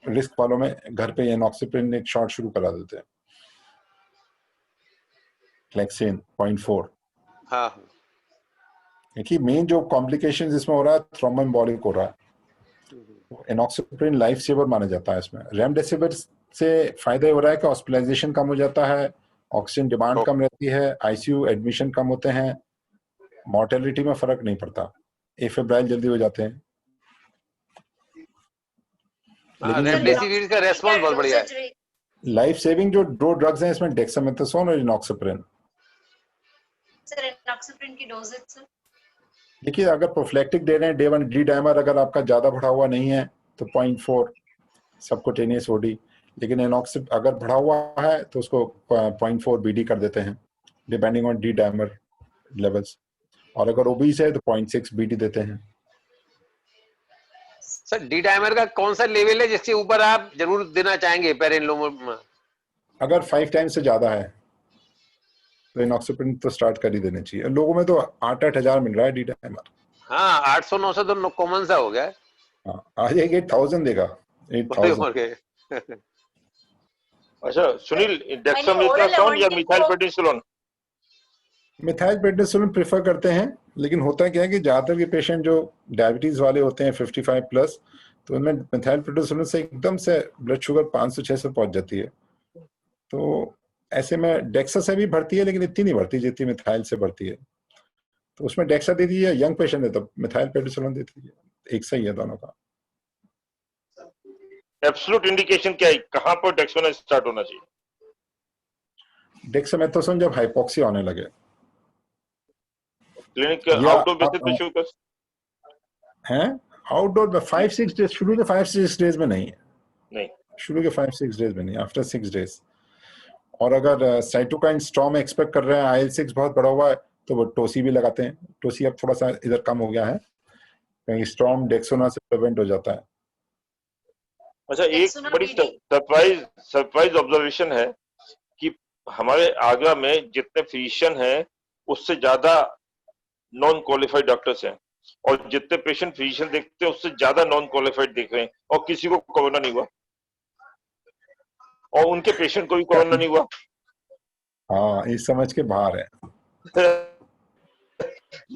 रिस्क वालों में घर पे इनॉक्सीप्रिन एक शॉट शुरू करा देते हैं, क्लेक्सिन 0.4। हाँ देखिए मेन जो कॉम्प्लिकेशन इसमें हो रहा है थ्रोम्बोएम्बोलिक हो रहा है। एनॉक्सिप्रिन लाइफ सेवर माना जाता है इसमें। रेमडेसिविर से फायदा ये हो रहा है कि हॉस्पिटलाइजेशन कम हो जाता है, ऑक्सीजन डिमांड कम रहती है, आईसीयू एडमिशन कम होते हैं, मॉर्टेलिटी में फर्क नहीं पड़ता, एफेब्राइल जल्दी हो जाते हैं। लेकिन रेमडेसिविर का रेस्पॉन्स बहुत बढ़िया है। लाइफ सेविंग जो दो ड्रग्स हैं इसमें डेक्सामेथासोन और इनॉक्सिप्रिन। सर इनॉक्सिप्रिन की डोजेज सर? देखिए अगर प्रोफिलैक्टिक दे रहे हैं, डे 1 डी डाइमर अगर आपका ज्यादा बढ़ा हुआ नहीं है तो 0.4 सबकुटेनियस ओडी, लेकिन एनॉक्सिप अगर बढ़ा हुआ है तो उसको 0.4 बीडी कर देते हैं depending on D dimer levels, और अगर ओबीस है तो 0.6 बीडी देते हैं। सर डी डाइमर का कौन सा लेवल है जिसके ऊपर आप जरूर देना चाहेंगे पेरेनलोम? अगर 5 टाइम्स से ज्यादा है तो इनॉक्सिप्रिन तो स्टार्ट कर ही देने चाहिए। लोगों में तो 8-8 हजार मिल रहा है डी डाइमर। हाँ 800-900 तो कॉमन सा हो गया है। हाँ आज 8,000 देगा, 8,000। अच्छा सुनील, डेक्सामेथासोन या मिथाइल प्रेडिसोलोन? मिथाइल प्रेडिसोलोन प्रेफर करते हैं, लेकिन होता क्या है कि ज्यादातर के पेशेंट जो डायबिटीज वाले होते हैं 55 प्लस, तो उनमें मिथाइल प्रेडिसोलोन से एकदम से ब्लड शुगर 500-600 पहुंच जाती है। तो ऐसे में डेक्सा से भी बढ़ती है, लेकिन इतनी नहीं बढ़ती जितनी मिथाइल से बढ़ती है। तो उसमें डेक्सा दे दीजिए, यंग पेशेंट है तो मिथाइल प्रेडिसोलोन दे दीजिए, एक सही है दोनों का। एब्सोल्यूट इंडिकेशन क्या है, कहां पर डेक्सामेथासोन स्टार्ट होना चाहिए? डेक्सामेथासोन जब हाइपोक्सिया होने लगे, क्लिनिक आउटडोर बेसिस पे शुरू कर हैं, आउटडोर में 5-6 डेज, शुरू के 5-6 डेज में नहीं, शुरू के 5-6 डेज में नहीं, आफ्टर 6 डेज। और अगर साइटोकाइन स्टॉर्म एक्सपेक्ट कर रहे हैं, IL-6 बहुत बड़ा हुआ है, तो वो टोसी भी लगाते हैं। टोसी अब थोड़ा सा इधर कम हो गया है, कहीं स्टॉर्म डेक्सोना से प्रिवेंट हो जाता है। अच्छा एक बड़ी सरप्राइज ऑब्जर्वेशन है कि हमारे आगरा में जितने फिजिशियन हैं उससे ज्यादा नॉन क्वालिफाइड डॉक्टर्स हैं, और जितने पेशेंट फिजिशियन देखते हैं उससे ज्यादा नॉन क्वालिफाइड देख रहे हैं, और किसी को कोरोना नहीं हुआ, और उनके पेशेंट को भी कोरोना नहीं हुआ। हाँ इस समझ के बाहर है।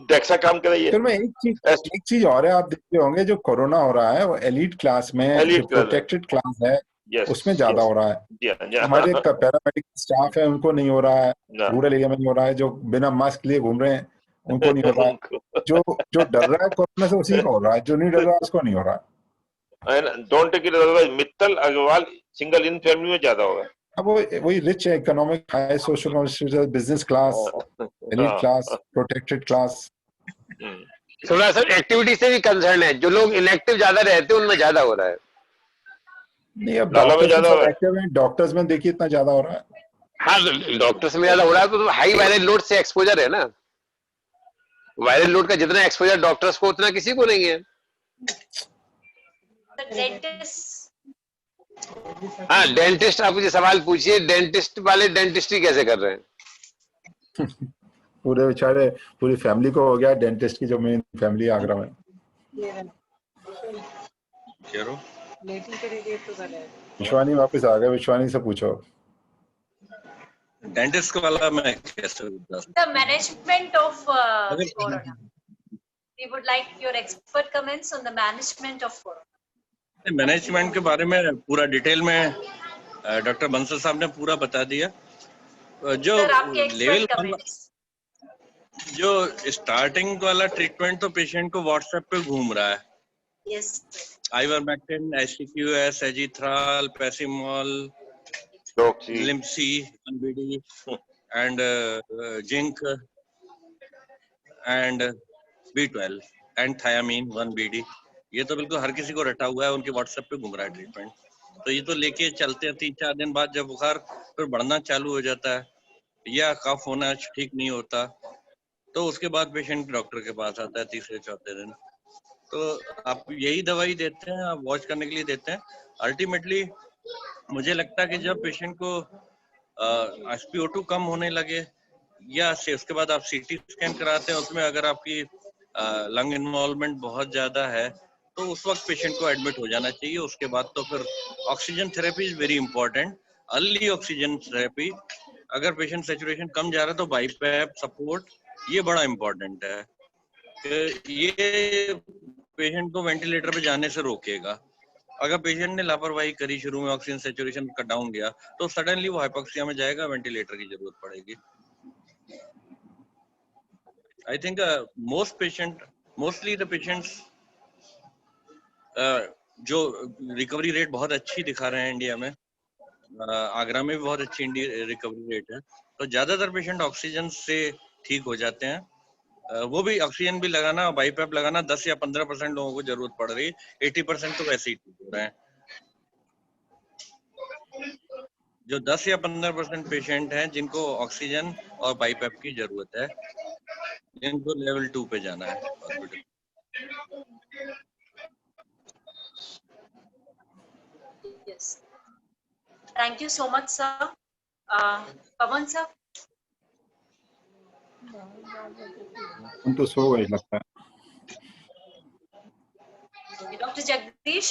डेक्सा काम कर रही है। फिर मैं एक चीज और है, आप देखते होंगे जो कोरोना हो रहा है वो एलीट क्लास में, जो प्रोटेक्टेड क्लास है उसमें ज्यादा हो रहा है। हमारे पैरामेडिकल स्टाफ है उनको नहीं हो रहा है, रूरल एरिया में नहीं हो रहा है, जो बिना मास्क लिए घूम रहे हैं उनको नहीं हो रहा है, जो डर रहा है कोरोना से उसी को हो रहा है, जो नहीं डर रहा है उसको नहीं हो रहा है। Don't take it otherwise, Mittal Agarwal single in family में ज्यादा होगा। अब वही रिच है, economic, high social, business class, elite class, protected class. थोड़ा सा एक्टिविटी से भी कंसर्न है, जो लोग इनएक्टिव ज्यादा रहते हैं उनमें ज्यादा हो रहा है। नहीं अब डॉक्टर्स में देखिए इतना ज्यादा हो रहा है। हाँ डॉक्टर्स में ज्यादा हो रहा है तो हाई वायरल लोड से एक्सपोजर है ना, वायरल लोड का जितना एक्सपोजर डॉक्टर्स को उतना किसी को नहीं है। हाँ डेंटिस्ट, आप मुझे सवाल पूछिए, डेंटिस्ट वाले डेंटिस्ट्री कैसे कर रहे हैं? पूरे बेचारे पूरी फैमिली को हो गया डेंटिस्ट की, जो मेन फैमिली आगरा में। विश्वानी वापस आ गए, विश्वानी से पूछो। डेंटिस्ट वाला मैं कैसे The management of corona. We would like your expert comments on the management of corona. Management के बारे में पूरा डिटेल में डॉक्टर बंसल साहब ने पूरा बता दिया। जो लेवल जो स्टार्टिंग वाला ट्रीटमेंट तो पेशेंट को व्हाट्सएप पे घूम रहा है। Yes. Ivermectin, HCQS, azithral, Pacimol, Limcee, 1BD and zinc and B12 and thiamine 1BD। ये तो बिल्कुल हर किसी को रटा हुआ है, उनके व्हाट्सएप पे घूम रहा है ट्रीटमेंट। तो ये तो लेके चलते हैं, 3-4 दिन बाद जब बुखार फिर बढ़ना चालू हो जाता है या कफ होना ठीक नहीं होता, तो उसके बाद पेशेंट डॉक्टर के पास आता है 3-4 दिन। तो आप यही दवाई देते हैं, आप वॉच करने के लिए देते हैं। अल्टीमेटली मुझे लगता है कि जब पेशेंट को SpO2 कम होने लगे या उसके बाद आप CT स्कैन कराते हैं, उसमें अगर आपकी लंग इन्वॉल्वमेंट बहुत ज्यादा है तो उस वक्त पेशेंट को एडमिट हो जाना चाहिए। उसके बाद तो फिर oxygen therapy is very important, early oxygen therapy. अगर पेशेंट सैचुरेशन कम जा रहा है तो बाईपैप सपोर्ट ये बड़ा इम्पोर्टेंट है कि ये पेशेंट को वेंटिलेटर पे जाने से रोकेगा। अगर पेशेंट ने लापरवाही करी, शुरू में ऑक्सीजन सैचुरेशन का डाउन गया, तो सडनली वो हाइपोक्सिया में जाएगा, वेंटिलेटर की जरूरत पड़ेगी। I think mostly the patients जो रिकवरी रेट बहुत अच्छी दिखा रहे हैं इंडिया में, आगरा में भी बहुत अच्छी रिकवरी रेट है, तो ज्यादातर पेशेंट ऑक्सीजन से ठीक हो जाते हैं। वो भी ऑक्सीजन भी लगाना, बाईपैप लगाना 10 या 15% लोगों को जरूरत पड़ रही है, 80% तो वैसे ही ठीक हो रहे हैं। जो 10 या 15% पेशेंट हैं जिनको ऑक्सीजन और बाईपैप की जरूरत है, जिनको लेवल 2 पे जाना है hospital. Yes. Thank you so much, sir. Pawan sir. हम तो सो गए लगता है। Dr. Jagdish.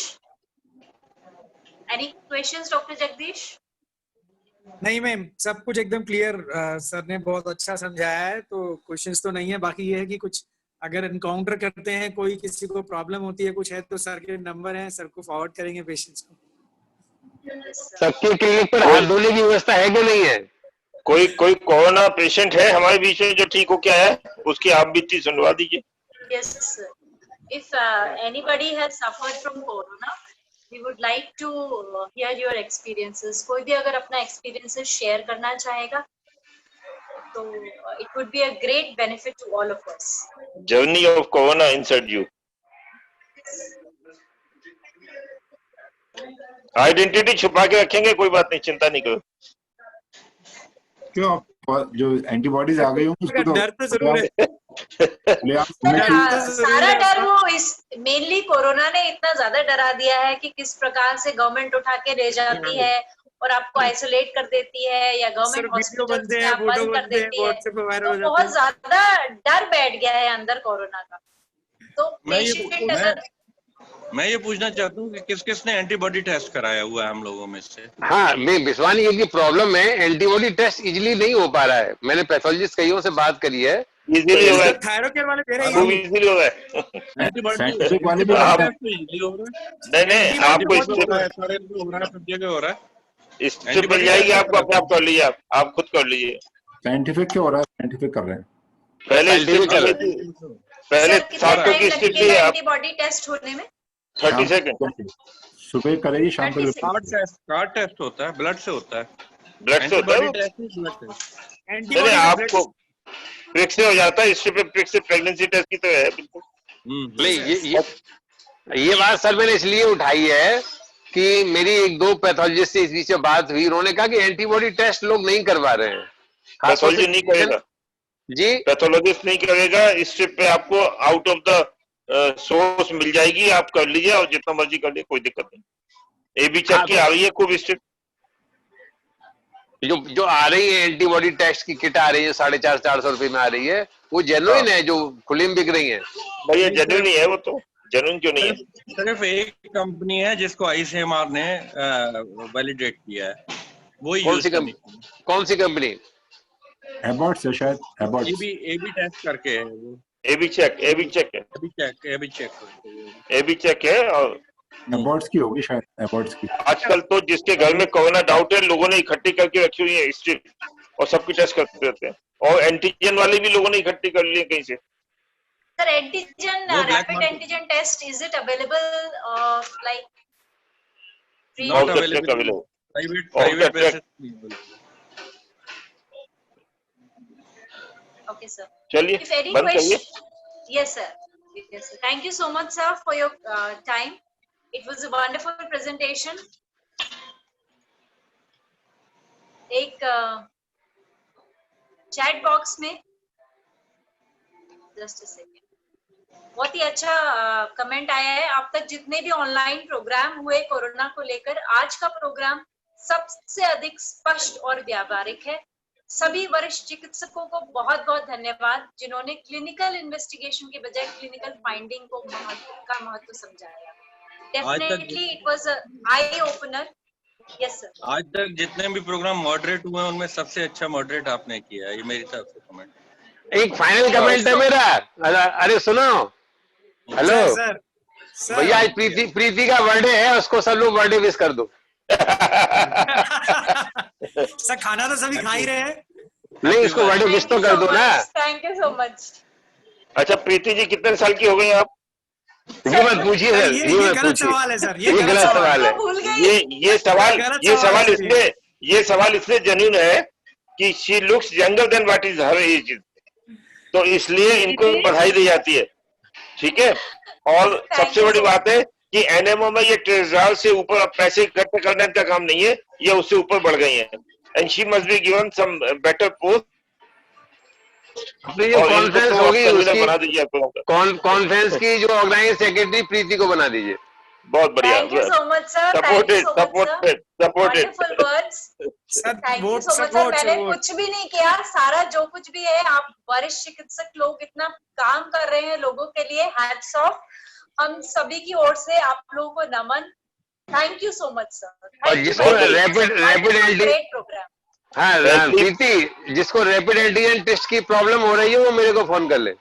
Any questions, Dr. Jagdish? नहीं मैम, सब कुछ एकदम क्लियर, सर ने बहुत अच्छा समझाया है, तो क्वेश्चंस तो नहीं है। बाकी ये है कि कुछ अगर इनकाउंटर करते हैं, कोई किसी को प्रॉब्लम होती है, कुछ है, तो सर के नंबर हैं, सर को फॉरवर्ड करेंगे पेशेंट्स को। सबके क्लिनिक पर हाथ धोने की व्यवस्था है कि नहीं है? कोई कोरोना पेशेंट है हमारे बीच में जो ठीक हो क्या है, उसकी आप बीती सुनवा दीजिए। Yes, sir. If anybody has suffered from corona, we would like to hear your experiences. कोई भी अगर अपना experiences share करना चाहेगा, तो it would be a great benefit to all of us. Journey of corona inside you. Identity छुपा के रखेंगे, कोई बात नहीं, चिंता नहीं करो। क्यों, जो एंटीबॉडीज आ गई होंगी उसको तो डर तो जरूर है। सारा डर वो इस मेनली कोरोना ने इतना ज्यादा डरा दिया है कि किस प्रकार से गवर्नमेंट उठा के ले जाती है और आपको आइसोलेट कर देती है, या गवर्नमेंट हॉस्पिटल बंद कर देती है, तो बहुत ज्यादा डर बैठ गया है अंदर कोरोना का। तो पेशेंट अगर मैं ये पूछना चाहता हूँ कि किस किसने एंटीबॉडी टेस्ट कराया हुआ है हम लोगों में से? हाँ, मैं विश्वानी की प्रॉब्लम है, एंटीबॉडी टेस्ट इजीली नहीं हो पा रहा है। मैंने पैथोलॉजिस्ट कईयों से बात करी है, इजीली हो रहा है, थायरोकेयर वाले दे रहे खूब हैं, इजीली हो रहा है। एंटीबॉडी नहीं आपको हो रहा है, स्ट्रिप मिल जाएगी आपको, अपने आप कर लीजिए, आप खुद कर लीजिए। साइंटिफिक क्या हो रहा है? साइंटिफिक कर रहे हैं पहले 7 की स्ट्रिप थी, आप एंटीबॉडी टेस्ट होने में 30 सेकंड सुबह करेगी, शाम को कार्ड टेस्ट होता है, ब्लड से होता है, ब्लड से होता है। नहीं आपको प्रिक से हो जाता है, स्ट्रिप प्रिक से प्रेगनेंसी टेस्ट की तो है बिल्कुल। नहीं, ये बात सर मैंने इसलिए उठाई है कि मेरी 1-2 पैथोलॉजिस्ट से इस बीच में बात हुई, उन्होंने कहा कि एंटीबॉडी टेस्ट लोग नहीं करवा रहे हैं। पैथोलॉजी नहीं करेगा जी, पैथोलॉजिस्ट नहीं करेगा। स्ट्रिप पे आपको आउट ऑफ द सोर्स मिल जाएगी, आप कर लीजिए और जितना मर्जी कर लीजिए, कोई दिक्कत नहीं। एबी चेक की आ रही है खूब स्ट्रिप, जो आ रही है एंटीबॉडी टेस्ट की किट आ रही है 450-400 रुपए में आ रही है, वो जेन्युइन है, जो खुले में बिक रही है? भैया जेन्युइन ही है वो, तो जेन्युइन क्यों नहीं है? सिर्फ एक कंपनी है जिसको आईसीएमआर ने वैलिडेट किया है, वो कौन सी कंपनी? एबॉट से शायद, एबॉट एबी टेस्ट करके है वो, एबी चेक है और एबॉट्स की होगी शायद, एबॉट्स की। आजकल तो जिसके घर में कोरोना डाउट है, लोगों ने इकट्ठी करके रखी हुई है स्ट्रिप और सबकी टेस्ट करते रहते हैं, और एंटीजन वाली भी लोगों ने इकट्ठी कर ली है कहीं से। Sir antigen, rapid antigen test, is it available like free? Not available, private basis. Okay, sir. चलिए If any बंद करिए। Yes, sir. Yes, sir. Thank you so much, sir, for your time. It was a wonderful presentation. एक chat box में just a second, बहुत ही अच्छा comment आया है। आप तक जितने भी ऑनलाइन प्रोग्राम हुए कोरोना को लेकर, आज का प्रोग्राम सबसे अधिक स्पष्ट और व्यावहारिक है। सभी वरिष्ठ चिकित्सकों को बहुत बहुत धन्यवाद, जिन्होंने क्लिनिकल इन्वेस्टिगेशन के बजाय क्लिनिकल फाइंडिंग को महत्व समझाया। Definitely it was a eye opener. Yes sir, आज तक जितने भी प्रोग्राम मॉडरेट हुए उनमें सबसे अच्छा मॉडरेट आपने किया है, ये मेरी तरफ से कमेंट। एक फाइनल कमेंट है मेरा। अरे सुनो, हेलो सर सर भैया, आज प्रीति का बर्थडे है, उसको सब लोग बर्थडे विश कर दो। सर खाना तो सभी खा ही रहे हैं। नहीं, इसको बर्थडे विश तो कर दो ना। Thank you so much. अच्छा प्रीति जी कितने साल की हो गई आप? ये मत पूछिए सर, सर, ये ये मत गलत पूछिए, सवाल है सर, ये गलत सवाल है। भूल गई। ये सवाल गलत ये सवाल सवाल है इसलिए ये सवाल इसलिए जेन्युइन है कि she looks younger than what is her age, तो इसलिए इनको बधाई दी जाती है, ठीक है। और सबसे बड़ी बात है कि एनएमओ में ये ट्रेजराल से ऊपर अब पैसे इकट्ठे करने का काम नहीं है, ये उससे ऊपर बढ़ गई है, and she must be given some better post. अपनी जो कॉन्फ्रेंस तो होगी उसकी, बना दीजिए, कॉन्फ्रेंस की जो ऑर्गेनाइजिंग सेक्रेटरी प्रीति को बना दीजिए। बहुत बढ़िया। Thank you so much sir, thank you so much sir, wonderful words. Thank you so much sir. मैंने कुछ भी नहीं किया, सारा जो कुछ भी है आप वरिष्ठ चिकित्सक लोग इतना काम कर रहे हैं लोगों के लिए, हैट्स ऑफ। हम सभी की ओर से आप लोगों को नमन। Thank you so much sir. और जिसको रैपिड ग्रेट प्रोग्राम। हाँ प्रीति, जिसको रैपिड एंटीजन टेस्ट की प्रॉब्लम हो रही है वो मेरे को फोन कर ले।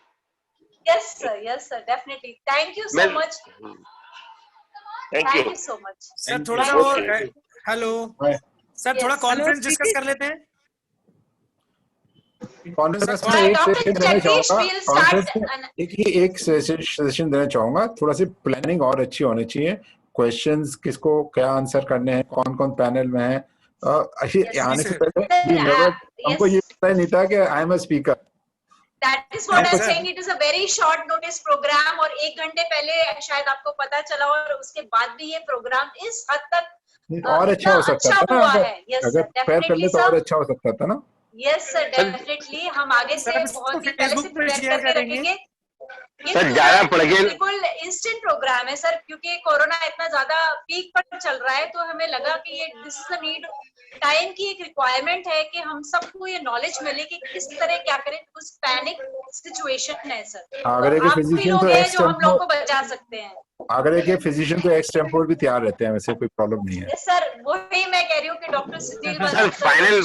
Yes sir, definitely. Thank you so much, thank you so much sir. थोड़ा सा और हेलो सर, थोड़ा कॉन्फ्रेंस डिस्कस कर लेते हैं। कॉन्फ्रेंस में एक सेशन देना चाहूंगा, एक सेशन देना चाहूंगा। थोड़ा सी प्लानिंग और अच्छी होनी चाहिए। क्वेश्चंस किसको क्या आंसर करने हैं, कौन कौन पैनल में है। आने से पहले हमको ये पता नहीं था कि I am a speaker. That is what I'm saying. It is a very short notice program और 1 घंटे पहले शायद आपको पता चला, और उसके बाद भी ये प्रोग्राम इस हद तक और अच्छा हो सकता था ना, अगर प्रिपेयर कर ले तो और अच्छा हो सकता था ना। यस सर, डेफिनेटली हम आगे से बहुत ही पहले से प्रिपेयर करके रखेंगे। सर ज्यादा पड़ गए, बिल्कुल इंस्टेंट प्रोग्राम है सर, क्योंकि कोरोना इतना ज्यादा पीक पर चल रहा है, तो हमें लगा कि ये this is a need, time की एक रिक्वायरमेंट है कि हम सबको ये नॉलेज मिले कि किस तरह क्या करें। उस पैनिक सिचुएशन है सर, अगर एक फिजिशियन तो जो हम लोगों को बचा सकते हैं। अगर एक फिजिशियन तो एक्स टेम्पोर भी तैयार रहते हैं, वैसे कोई प्रॉब्लम नहीं है सर। वही मैं कह रही हूँ कि doctor Sunil sir final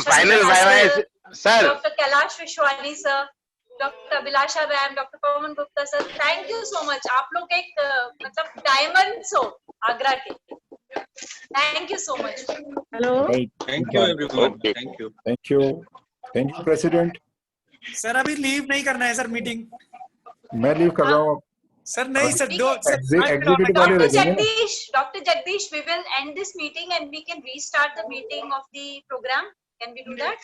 sir, doctor Kailash Vishwani sir, doctor Abhilasha ma'am, doctor Pawan Gupta sir, thank you so much. आप लोग एक मतलब डायमंड्स हो आगरा के। Thank you so much. Hello, thank you everyone, thank you president. Sir अभी लीव नहीं करना है सर, मीटिंग मैं लीव कर रहा हूँ सर। नहीं sir, doctor Jagdish, we will end this meeting and we can restart the meeting of the program. Can we do that?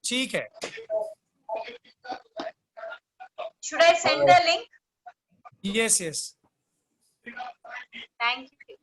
ठीक है। Should I send the link? Yes. Thank you.